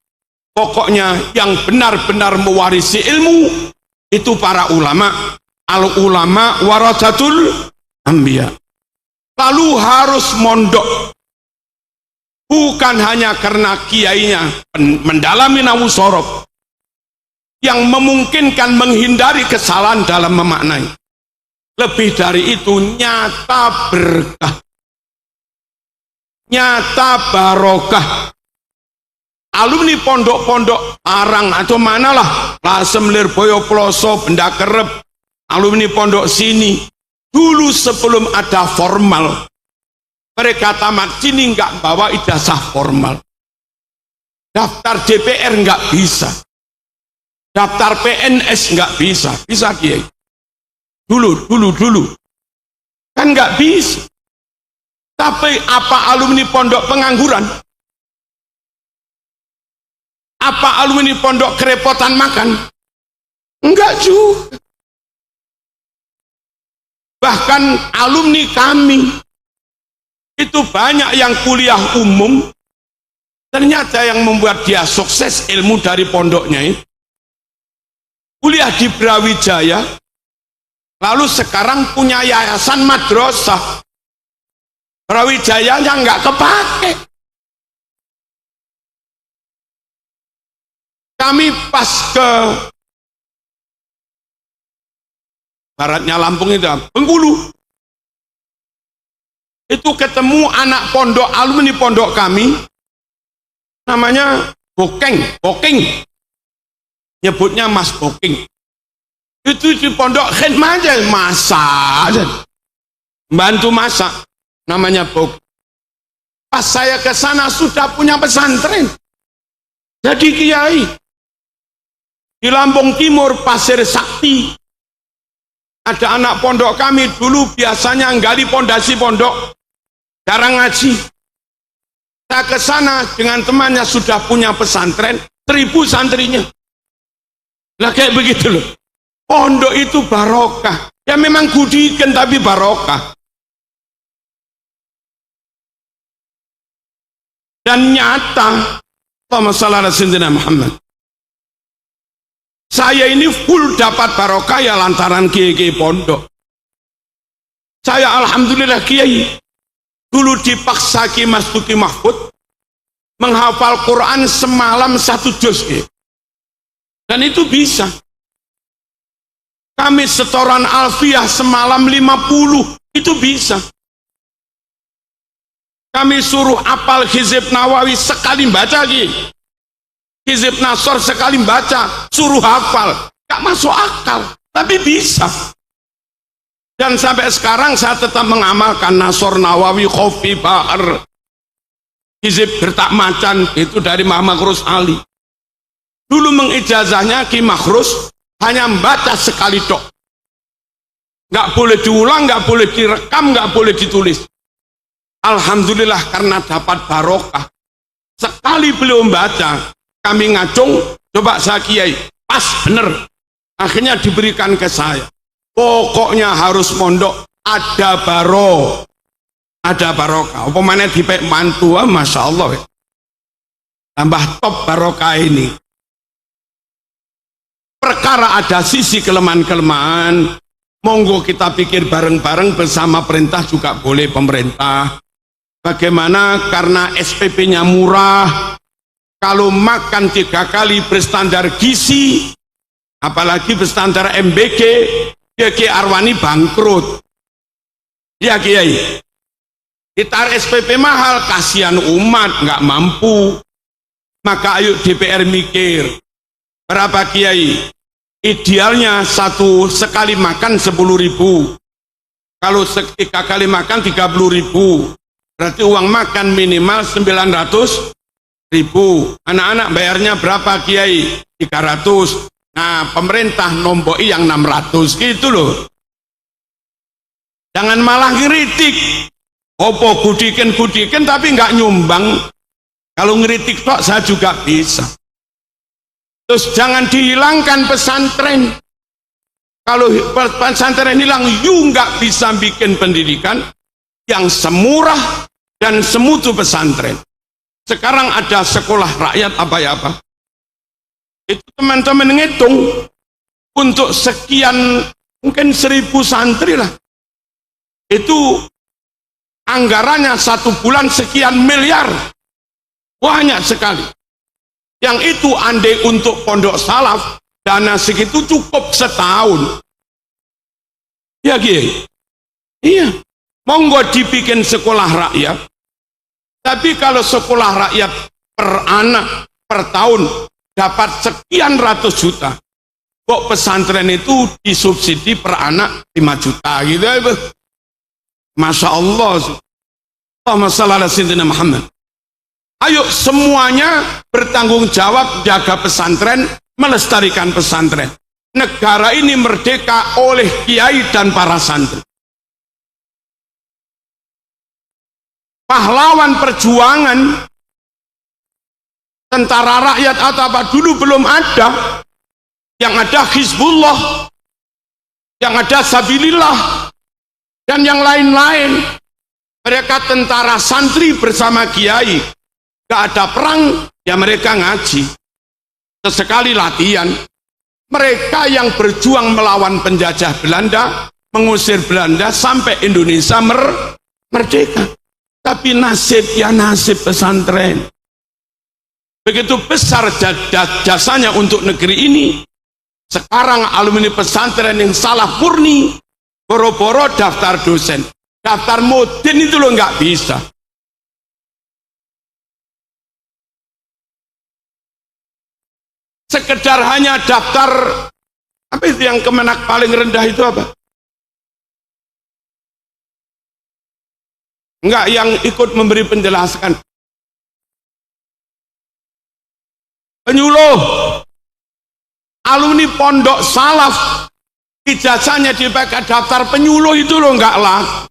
Pokoknya yang benar-benar mewarisi ilmu itu para ulama. Al-ulama warathatul anbiya. Lalu harus mondok. Bukan hanya karena kiainya mendalami nahu sorof yang memungkinkan menghindari kesalahan dalam memaknai. Lebih dari itu, nyata berkah, nyata barokah. Alumni pondok-pondok Arang atau manalah, Lasem, Lirboyo, Ploso, Benda Kerep, alumni pondok sini, dulu sebelum ada formal, mereka tamat sini nggak bawa ijazah formal. Daftar DPR nggak bisa, daftar PNS nggak bisa. Bisa kiai? Dulu kan nggak bisa. Tapi apa alumni pondok pengangguran? Apa alumni pondok kerepotan makan? Enggak juga. Bahkan alumni kami itu banyak yang kuliah umum, ternyata yang membuat dia sukses ilmu dari pondoknya itu kuliah di Brawijaya, lalu sekarang punya yayasan madrasah. Brawijayanya nggak kepake. Kami pas ke baratnya Lampung itu, Bengkulu, itu ketemu anak pondok, alumni pondok kami, namanya Bokeng, nyebutnya Mas Bokeng. Itu di pondok khidmah aja, masak aja. Bantu masak, namanya Bok. Pas saya ke sana sudah punya pesantren, jadi kiai. Di Lampung Timur, Pasir Sakti, ada anak pondok kami dulu biasanya nggali pondasi pondok, jarang ngaji. Saya ke sana dengan temannya sudah punya pesantren, 1000 santrinya. Lah kayak begitu loh. Pondok itu barokah. Ya memang gudikan tapi barokah. Dan nyata, Allahumma shalli ala sayyidina Muhammad. Saya ini full dapat barokah ya lantaran kiai pondok. Saya alhamdulillah kiai. Dulu dipaksa Ki Mas Duki Mahfud menghafal Quran semalam 1 juz. Dan itu bisa. Kami setoran alfiyah semalam 50, itu bisa. Kami suruh apal hizib Nawawi sekali baca lagi. Hizib Nasor sekali baca, suruh hafal. Gak masuk akal, tapi bisa. Dan sampai sekarang saya tetap mengamalkan Nasor Nawawi Khofi Bahar. Hizib Bertak Macan, itu dari Muhammad Makhrus Ali. Dulu mengijazahnya Ki Makhrus hanya membaca sekali tok. Gak boleh diulang, gak boleh direkam, gak boleh ditulis. Alhamdulillah karena dapat barokah. Sekali beliau membaca, kami ngacung, coba saya kiai, pas bener. Akhirnya diberikan ke saya. Pokoknya harus mondok, ada barokah. Apa mana dipek mantu, masya Allah. Tambah top barokah ini. Perkara ada sisi kelemahan-kelemahan, monggo kita pikir bareng-bareng bersama perintah juga boleh pemerintah. Bagaimana karena SPP-nya murah, kalau makan 3 kali berstandar gizi, apalagi berstandar MBG, Kiai Arwani bangkrut. Ya Kiai, kita SPP mahal, kasihan umat nggak mampu. Maka ayo DPR mikir, berapa Kiai? Idealnya sekali makan 10.000. Kalau 3 kali makan 30.000. Berarti uang makan minimal 900.000. Anak-anak bayarnya berapa Kiai? 300. Nah pemerintah nomboi yang 600 gitu loh. Jangan malah ngeritik. Opo gudikan tapi nggak nyumbang. Kalau ngeritik kok saya juga bisa. Terus jangan dihilangkan pesantren. Kalau pesantren hilang, you nggak bisa bikin pendidikan yang semurah dan semutu pesantren. Sekarang ada sekolah rakyat apa. Itu teman-teman ngitung untuk sekian mungkin 1000 santri lah. Itu anggarannya 1 bulan sekian miliar. Banyak sekali. Yang itu andai untuk pondok salaf, dana segitu cukup setahun. Ya Kiai? Iya. Monggo dibikin sekolah rakyat. Tapi kalau sekolah rakyat per anak, per tahun, dapat sekian ratus juta. Kok pesantren itu disubsidi per anak 5 juta gitu ya. Masya Allah. Allahumma shalli ala sayyidina Muhammad. Ayo semuanya bertanggung jawab jaga pesantren, melestarikan pesantren. Negara ini merdeka oleh kiai dan para santri. Pahlawan perjuangan tentara rakyat atau apa dulu belum ada. Yang ada Hizbullah, yang ada Sabilillah, dan yang lain-lain. Mereka tentara santri bersama kiai. Gak ada perang, ya mereka ngaji. Sesekali latihan. Mereka yang berjuang melawan penjajah Belanda, mengusir Belanda sampai Indonesia merdeka. Tapi nasib pesantren. Begitu besar jasanya untuk negeri ini. Sekarang alumni pesantren yang salah murni, boro-boro daftar dosen. Daftar modin itu loh nggak bisa. Sekedar hanya daftar Apa itu yang kemenak paling rendah itu apa? Enggak, yang ikut memberi penjelasan. Penyuluh, alumni pondok salaf, ijazahnya dipakai daftar penyuluh itu loh, enggak lah.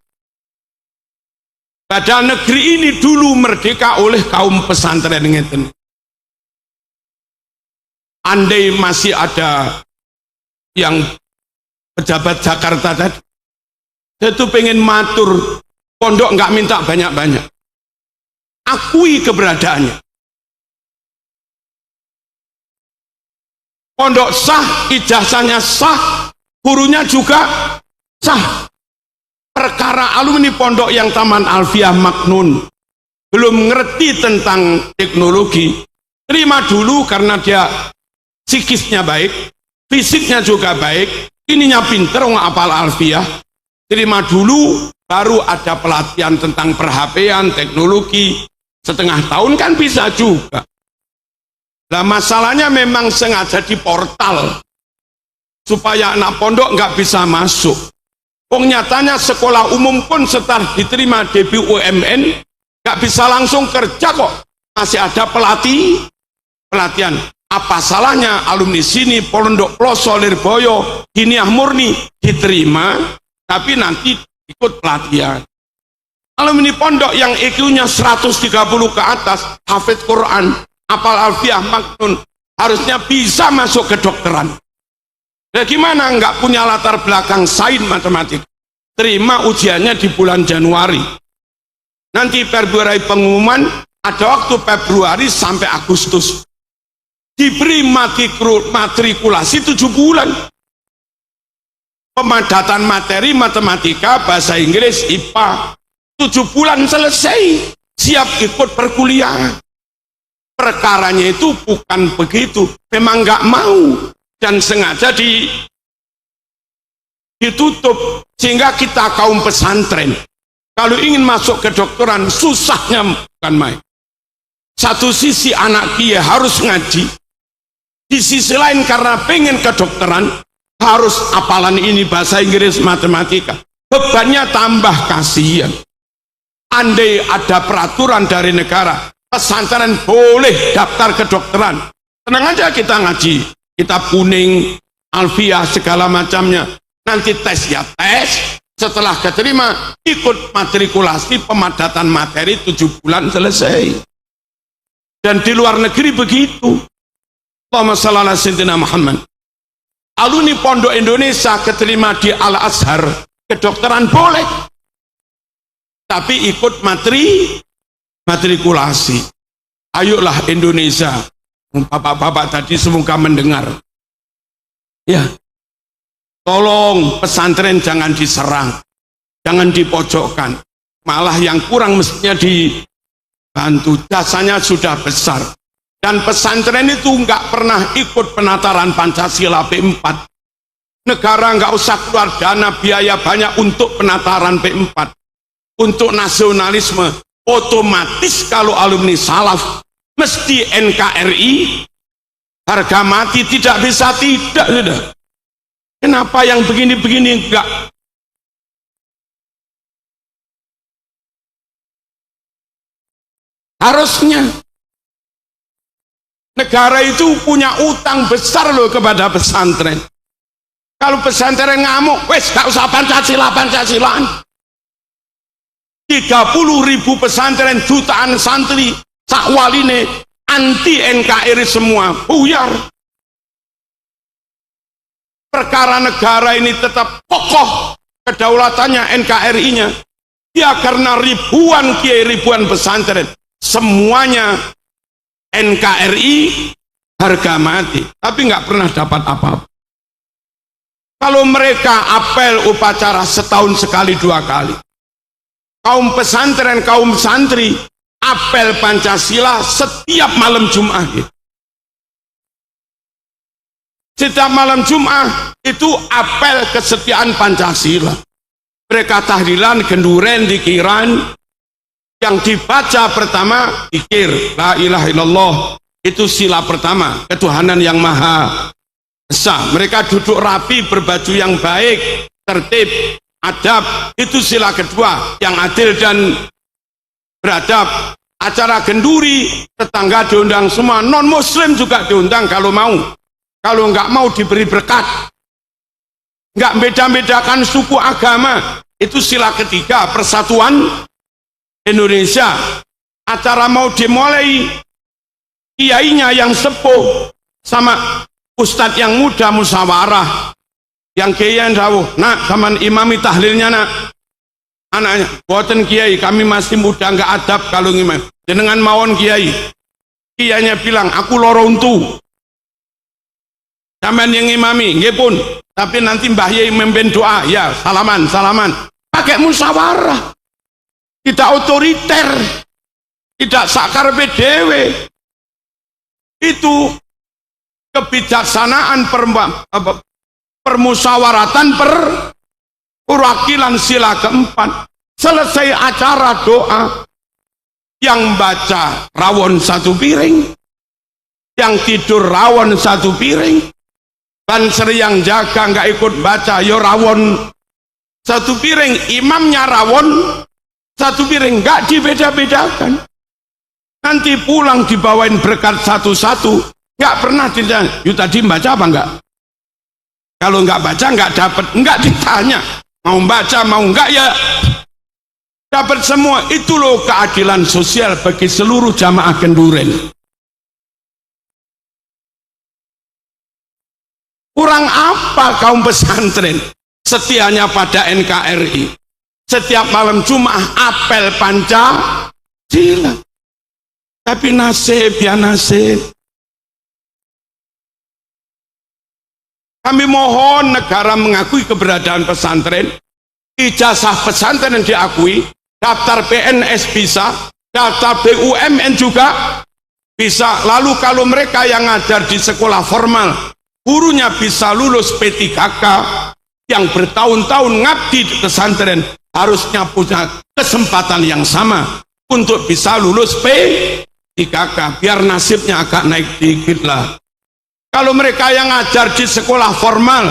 Padahal negeri ini dulu merdeka oleh kaum pesantren ngeten. Andai masih ada yang pejabat Jakarta tadi, saya tuh pengen matur, pondok nggak minta banyak-banyak, akui keberadaannya. Pondok sah, ijazahnya sah, gurunya juga sah. Perkara alumni pondok yang Taman Alfiah Maknun belum ngerti tentang teknologi, terima dulu karena dia psikisnya baik, fisiknya juga baik, ininya pinter, nggak apal Alfiah, terima dulu, baru ada pelatihan tentang per-HP-an, teknologi, setengah tahun kan bisa juga. Nah masalahnya memang sengaja di portal, supaya anak pondok nggak bisa masuk. Nyatanya sekolah umum pun setelah diterima DBUMN, nggak bisa langsung kerja kok, masih ada pelatihan. Apa salahnya alumni sini Pondok Ploso Lirboyo Hiniah Murni diterima tapi nanti ikut pelatihan. Alumni pondok yang IQ-nya 130 ke atas, hafid Quran, hafal Alfiah Maknun, harusnya bisa masuk ke dokteran. Ya gimana nggak punya latar belakang sains matematik, terima ujiannya di bulan Januari, nanti Februari pengumuman, ada waktu Februari sampai Agustus, diberi matrikulasi 7 bulan, pemadatan materi matematika, bahasa Inggris, IPA, 7 bulan selesai, siap ikut perkuliahan. Perkaranya itu bukan begitu, memang nggak mau dan sengaja ditutup, sehingga kita kaum pesantren kalau ingin masuk ke dokteran susahnya bukan main. Satu sisi anak kiai harus ngaji, di sisi lain karena pengen ke dokteran harus hafalan ini bahasa Inggris, matematika, bebannya tambah. Kasihan. Andai ada peraturan dari negara, pesantren boleh daftar ke dokteran, tenang aja kita ngaji, kita kuning, Alfiah segala macamnya, nanti tes ya tes, setelah keterima ikut matrikulasi pemadatan materi 7 bulan selesai. Dan di luar negeri begitu. Allahumma shalli ala sayyidina Muhammad. Alumni pondok Indonesia keterima di Al Azhar kedokteran boleh, tapi ikut matrikulasi. Ayolah Indonesia, bapak-bapak tadi semoga mendengar ya, tolong pesantren jangan diserang, jangan dipojokkan, malah yang kurang mestinya dibantu. Jasanya sudah besar, dan pesantren itu nggak pernah ikut penataran Pancasila P4. Negara nggak usah keluar dana biaya banyak untuk penataran P4, untuk nasionalisme. Otomatis kalau alumni salaf mesti NKRI, harga mati, tidak bisa tidak sudah. Kenapa yang begini-begini enggak? Harusnya negara itu punya utang besar loh kepada pesantren. Kalau pesantren ngamuk, wes gak usah Pancasilaan. 30.000 pesantren, jutaan santri sakwaline anti NKRI semua buyar. Perkara negara ini tetap kokoh kedaulatannya, NKRI-nya ya, karena ribuan kiai, ribuan pesantren semuanya NKRI, harga mati, tapi nggak pernah dapat apa-apa. Kalau mereka apel upacara setahun sekali 2 kali, kaum pesantren, kaum santri apel Pancasila setiap malam Jumat. Setiap malam Jumat itu apel kesetiaan Pancasila. Mereka tahlilan, genduren, dikiran. Yang dibaca pertama zikir la ilaha illallah, itu sila pertama, ketuhanan yang maha sah. Mereka duduk rapi, berbaju yang baik, tertib, adab. Itu sila kedua, yang adil dan beradab. Acara genduri, tetangga diundang semua, non muslim juga diundang kalau mau. Kalau nggak mau diberi berkat. Nggak beda-bedakan suku agama. Itu sila ketiga, persatuan Indonesia. Acara mau dimulai, kiainya yang sepuh sama ustadz yang muda musyawarah. Yang kiai yang jauh, nak sama imami tahlilnya nak. Anaknya, buatan kiai, kami masih muda, nggak adab kalau ngimam. Jenengan mawon kiai. Kiainya bilang, aku loro untu. Sampean yang imami, nggih pun. Tapi nanti Mbah Yai memimpin doa, ya salaman, salaman. Pakai musyawarah. Tidak otoriter. Tidak sakar PDW. Itu kebijaksanaan permusyawaratan perwakilan sila keempat. Selesai acara doa, yang baca rawon satu piring, yang tidur rawon satu piring, banser yang jaga nggak ikut baca yo rawon satu piring, imamnya rawon satu piring, nggak dibeda-bedakan. Nanti pulang dibawain berkat satu-satu, nggak pernah ditanya, yuk tadi baca apa enggak? Kalau nggak baca nggak dapat, nggak ditanya mau baca mau enggak, ya dapat semua. Itu loh keadilan sosial bagi seluruh jamaah Kenduren. Kurang apa kaum pesantren setianya pada NKRI, setiap malam Jumat apel Pancasila, tapi nasib ya nasib. Kami mohon negara mengakui keberadaan pesantren, ijazah pesantren yang diakui, daftar PNS bisa, daftar BUMN juga bisa. Lalu kalau mereka yang ngajar di sekolah formal, gurunya bisa lulus P3K, yang bertahun-tahun ngabdi di pesantren harusnya punya kesempatan yang sama untuk bisa lulus P3K, biar nasibnya agak naik dikit lah. Kalau mereka yang ngajar di sekolah formal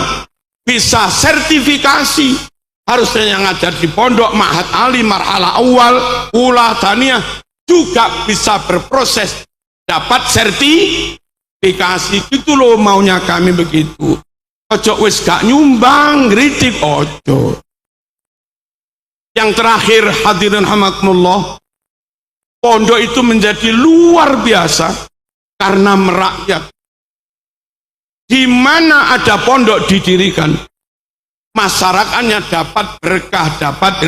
bisa sertifikasi, harusnya yang ngajar di pondok, Ma'had Ali, marhalah awal, ula, taniyah juga bisa berproses dapat sertifikasi. Itu loh maunya kami begitu. Ojo wis gak nyumbang, kritik ojo. Yang terakhir, hadirin hamakumullah, pondok itu menjadi luar biasa karena merakyat. Di mana ada pondok didirikan, masyarakatnya dapat berkah, dapat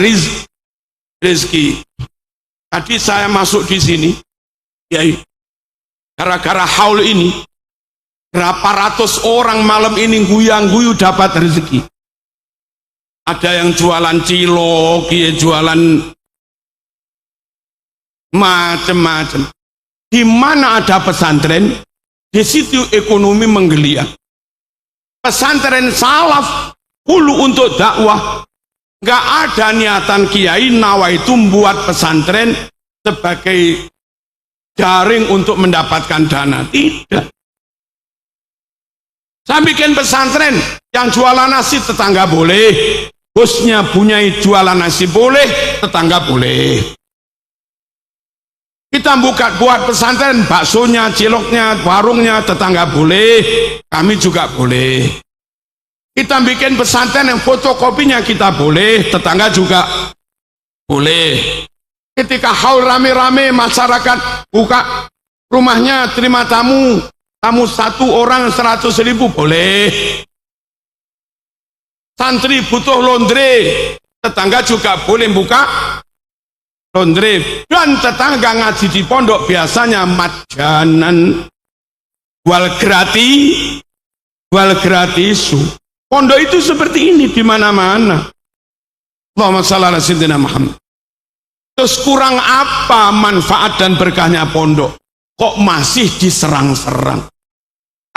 rezeki. Tadi saya masuk di sini, ya, gara-gara haul ini, berapa ratus orang malam ini guyang-guyu dapat rezeki. Ada yang jualan cilok, ya, jualan macam-macam. Di mana ada pesantren, di situ ekonomi menggeliat. Pesantren salaf hulu untuk dakwah, nggak ada niatan kiai nawaitu buat pesantren sebagai jaring untuk mendapatkan dana, tidak. Saya bikin pesantren yang jualan nasi tetangga boleh, bosnya punya jualan nasi boleh, tetangga boleh. Kita buat pesantren, baksonya, ciloknya, warungnya, tetangga boleh, kami juga boleh. Kita bikin pesantren yang fotokopinya kita boleh, tetangga juga boleh. Ketika haul rame-rame, masyarakat buka rumahnya, terima tamu, tamu 1 orang 100.000 boleh. Santri butuh laundry, tetangga juga boleh buka laundry. Dan tetangga ngaji di pondok biasanya majanan wal gratisu. Pondok itu seperti ini di mana-mana. Allahumma shalli ala sayyidina Muhammad. Terus kurang apa manfaat dan berkahnya pondok? Kok masih diserang-serang?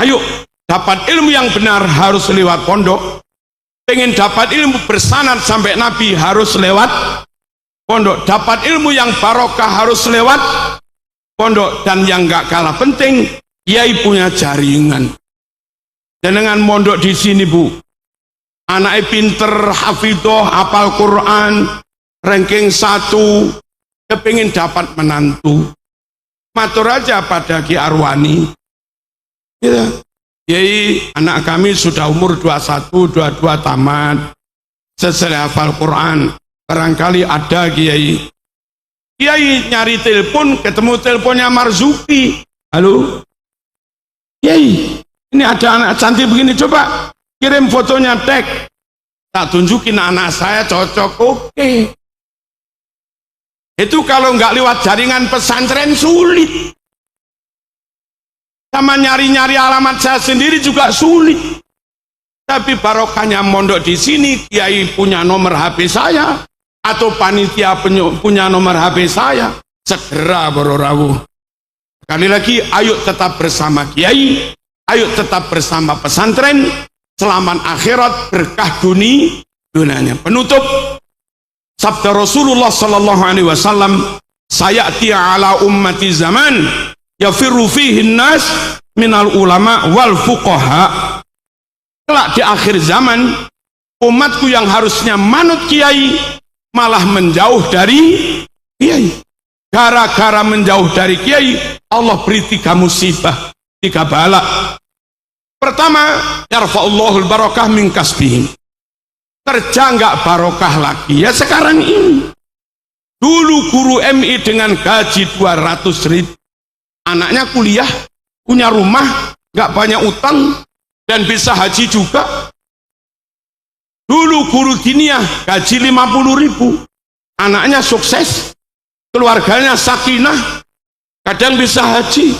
Ayo, dapat ilmu yang benar harus lewat pondok. Pengen dapat ilmu bersanad sampai Nabi harus lewat pondok. Dapat ilmu yang barokah harus lewat pondok. Dan yang gak kalah penting, kiai punya jaringan. jenengan mondok di sini Bu, anaknya pinter, hafidhoh, hafal Quran, ranking 1, kepingin dapat menantu, matur aja pada Ki Arwani, ya, Kiai, anak kami sudah umur 21, 22 tamat, selesai hafal Quran, barangkali ada Kiai. Kiai nyari telepon, ketemu teleponnya Marzuki. Halo, Kiai, ini ada anak cantik begini, coba kirim fotonya, tag, tak tunjukin anak saya cocok. Oke. Itu kalau nggak lewat jaringan pesantren sulit. Sama nyari-nyari alamat saya sendiri juga sulit. Tapi barokahnya mondok di sini, Kiai punya nomor HP saya, atau panitia punya nomor HP saya, segera bororawuh. Sekali lagi, ayo tetap bersama Kiai, ayo tetap bersama pesantren, selamat akhirat, berkah dunianya. Penutup, sabda Rasulullah sallallahu alaihi wasallam, sayati ala ummati zaman yafirru fihi nas minal ulama wal fuqaha. Kelak di akhir zaman, umatku yang harusnya manut Kiai malah menjauh dari Kiai. Gara-gara menjauh dari Kiai, Allah beri 3 musibah, 3 bala. Pertama, yarfa'ullahul barakah min kasbihim. Kerja nggak barokah lagi ya sekarang ini. Dulu guru MI dengan gaji 200.000, anaknya kuliah, punya rumah, nggak banyak utang, dan bisa haji juga. Dulu guru diniyah gaji 50.000, anaknya sukses, keluarganya sakinah, kadang bisa haji.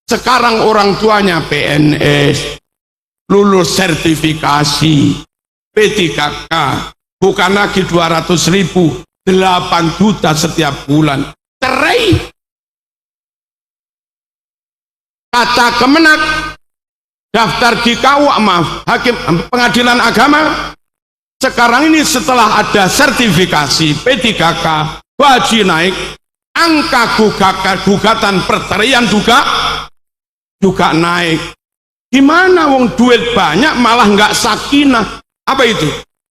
Sekarang orang tuanya PNS, lulus sertifikasi, P3K, bukan lagi 200.000, 8 juta setiap bulan. Cerai. Kata Kemenak, daftar di KUA, hakim pengadilan agama, sekarang ini setelah ada sertifikasi P3K, gaji naik, angka gugatan perceraian juga naik. Gimana wong duit banyak malah nggak sakinah? Apa itu?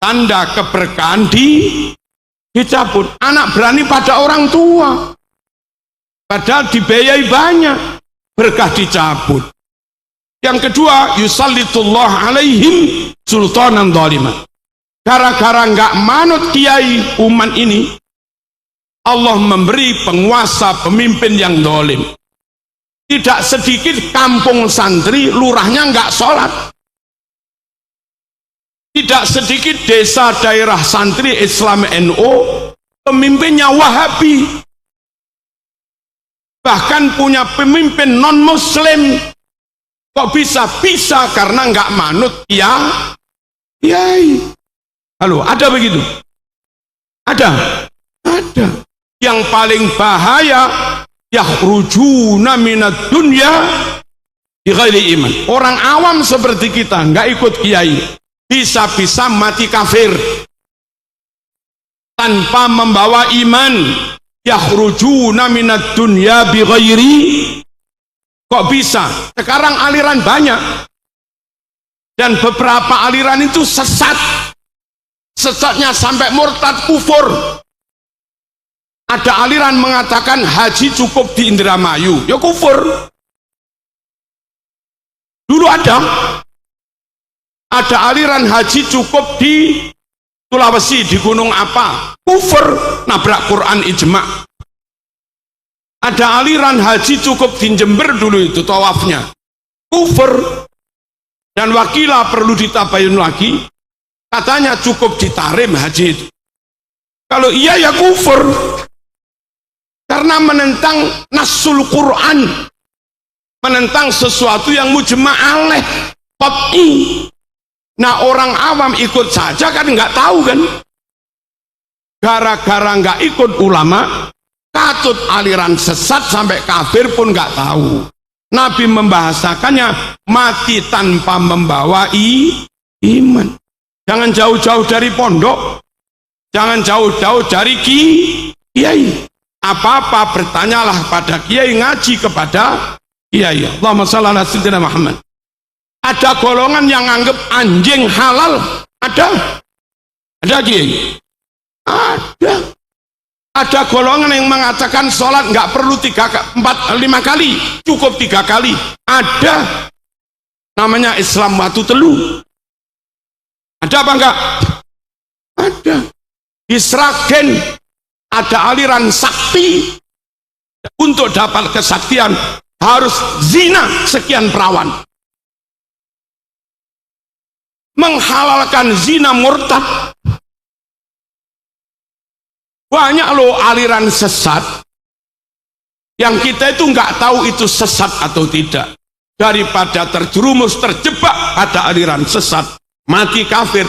Tanda keberkahan dicabut. Anak berani pada orang tua, padahal dibiayai banyak, berkah dicabut. Yang kedua, yusallitullah alaihim sultanan zaliman. Gara-gara nggak manut Kiai umat ini, Allah memberi penguasa pemimpin yang zalim. Tidak sedikit kampung santri lurahnya nggak sholat. Tidak sedikit desa daerah santri Islam NU pemimpinnya Wahabi. Bahkan punya pemimpin non Muslim. Kok bisa karena nggak manut Kiai. Halo, ada begitu? Ada. Yang paling bahaya, yakhrujuna minad dunya bighairi iman. Orang awam seperti kita nggak ikut Kiai, bisa-bisa mati kafir tanpa membawa iman. Yakhrujuna minad dunya bighairi. Kok bisa? Sekarang aliran banyak, dan beberapa aliran itu sesatnya sampai murtad kufur. Ada aliran mengatakan haji cukup di Indramayu, ya kufur. Dulu ada aliran haji cukup di Sulawesi, di gunung apa, kufur, nabrak Quran ijma'. Ada aliran haji cukup di Jember dulu itu tawafnya, kufur. Dan wakilah perlu ditabayun lagi, katanya cukup di Tarim haji itu. Kalau iya ya kufur, karena menentang nasul Quran, menentang sesuatu yang mujma' alaih qat'i. Nah orang awam ikut saja kan nggak tahu kan, gara-gara nggak ikut ulama, katut aliran sesat sampai kafir pun nggak tahu. Nabi membahasakannya mati tanpa membawa iman. Jangan jauh-jauh dari pondok, jangan jauh-jauh dari Kiai. Apa-apa bertanyalah pada Kiai, ngaji kepada Kiai. Allahumma shalli ala sayyidina Muhammad. Ada golongan yang anggap anjing halal. Ada Kiai? Ada golongan yang mengatakan sholat nggak perlu 3, 4, 5 kali, cukup 3 kali. Ada. Namanya Islam Watu Telu. Ada apa enggak? Ada. Di Sragen ada aliran sakti. Untuk dapat kesaktian harus zina sekian perawan. Menghalalkan zina murtad. Banyak loh aliran sesat yang kita itu nggak tahu itu sesat atau tidak. Daripada terjerumus terjebak pada aliran sesat mati kafir,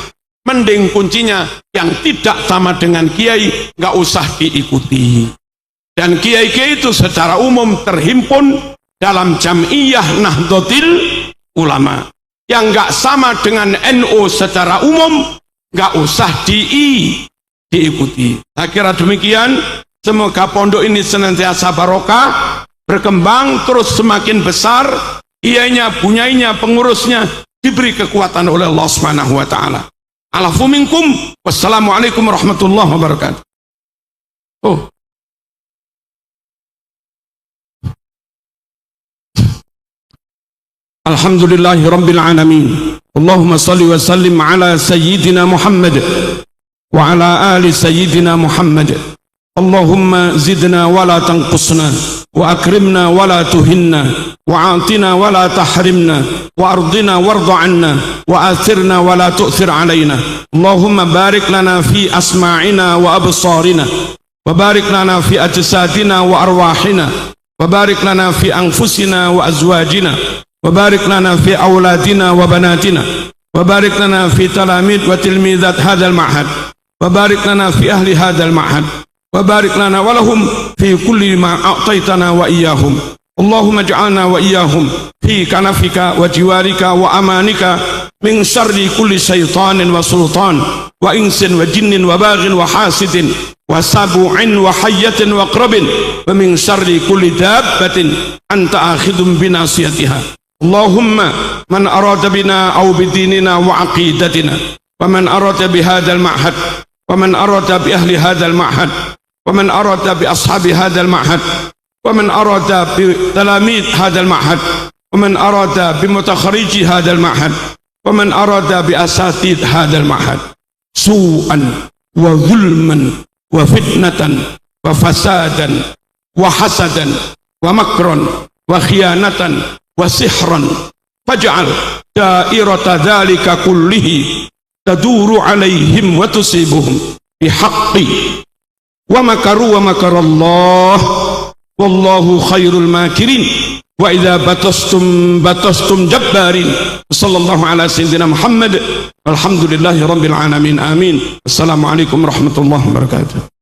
mending kuncinya yang tidak sama dengan kiai nggak usah diikuti. Dan kiai-kiai itu secara umum terhimpun dalam Jam'iyah Nahdlatul Ulama. Yang nggak sama dengan NU secara umum nggak usah diikuti. Saya kira demikian. Semoga pondok ini senantiasa barokah, berkembang terus semakin besar. Kiainya, bunyainya, pengurusnya diberi kekuatan oleh Allah Subhanahu wa taala. Alafu minkum. Wassalamualaikum warahmatullahi wabarakatuh. Alhamdulillahi Rabbil Alamin. Allahumma salli wa sallim ala Sayyidina Muhammad wa ala ali Sayyidina Muhammad. Allahumma zidna wa la tanqusna wa akrimna wa la tuhinna wa aatina wa la tahrimna wa ardina warda anna wa athirna wa la tu'thir alayna. Allahumma barik lana fi asma'ina wa absarina wa barik lana fi ajsadina wa arwahina wa barik lana fi anfusina wa azwajina وبارك لنا في أولادنا وبناتنا وبارك لنا في تلاميذ وتلميذات هذا المعهد وبارك لنا في أهل هذا المعهد وبارك لنا ولهم في كل ما أعطيتنا وإياهم. اللهم اجعلنا وإياهم في كنفك وجوارك وأمانك من شر كل شيطان وسلطان وإنس وجن وباغ وحاسد وسبع وحية وقرب ومن شر كل دابة أنت آخذ بناصيتها. اللهم من أراد بنا أو بديننا وعقيدتنا ومن أراد بهذا المعهد ومن أراد بأهل هذا المعهد ومن أراد بأصحاب هذا المعهد ومن أراد بتلاميذ هذا المعهد ومن أراد بمتخرجي هذا المعهد ومن أراد بأساتذة هذا المعهد سوءا وظلما وفتنة وفسادا وحسدا ومكرا وخيانة وسحرا فاجعل دائرة ذلك كله تدور عليهم وتصيبهم بحق ومكروا ومكر الله والله خير الماكرين وإذا بطشتم جبارين. صلى الله على سيدنا محمد والحمد لله رب العالمين. آمين. السلام عليكم ورحمة الله وبركاته.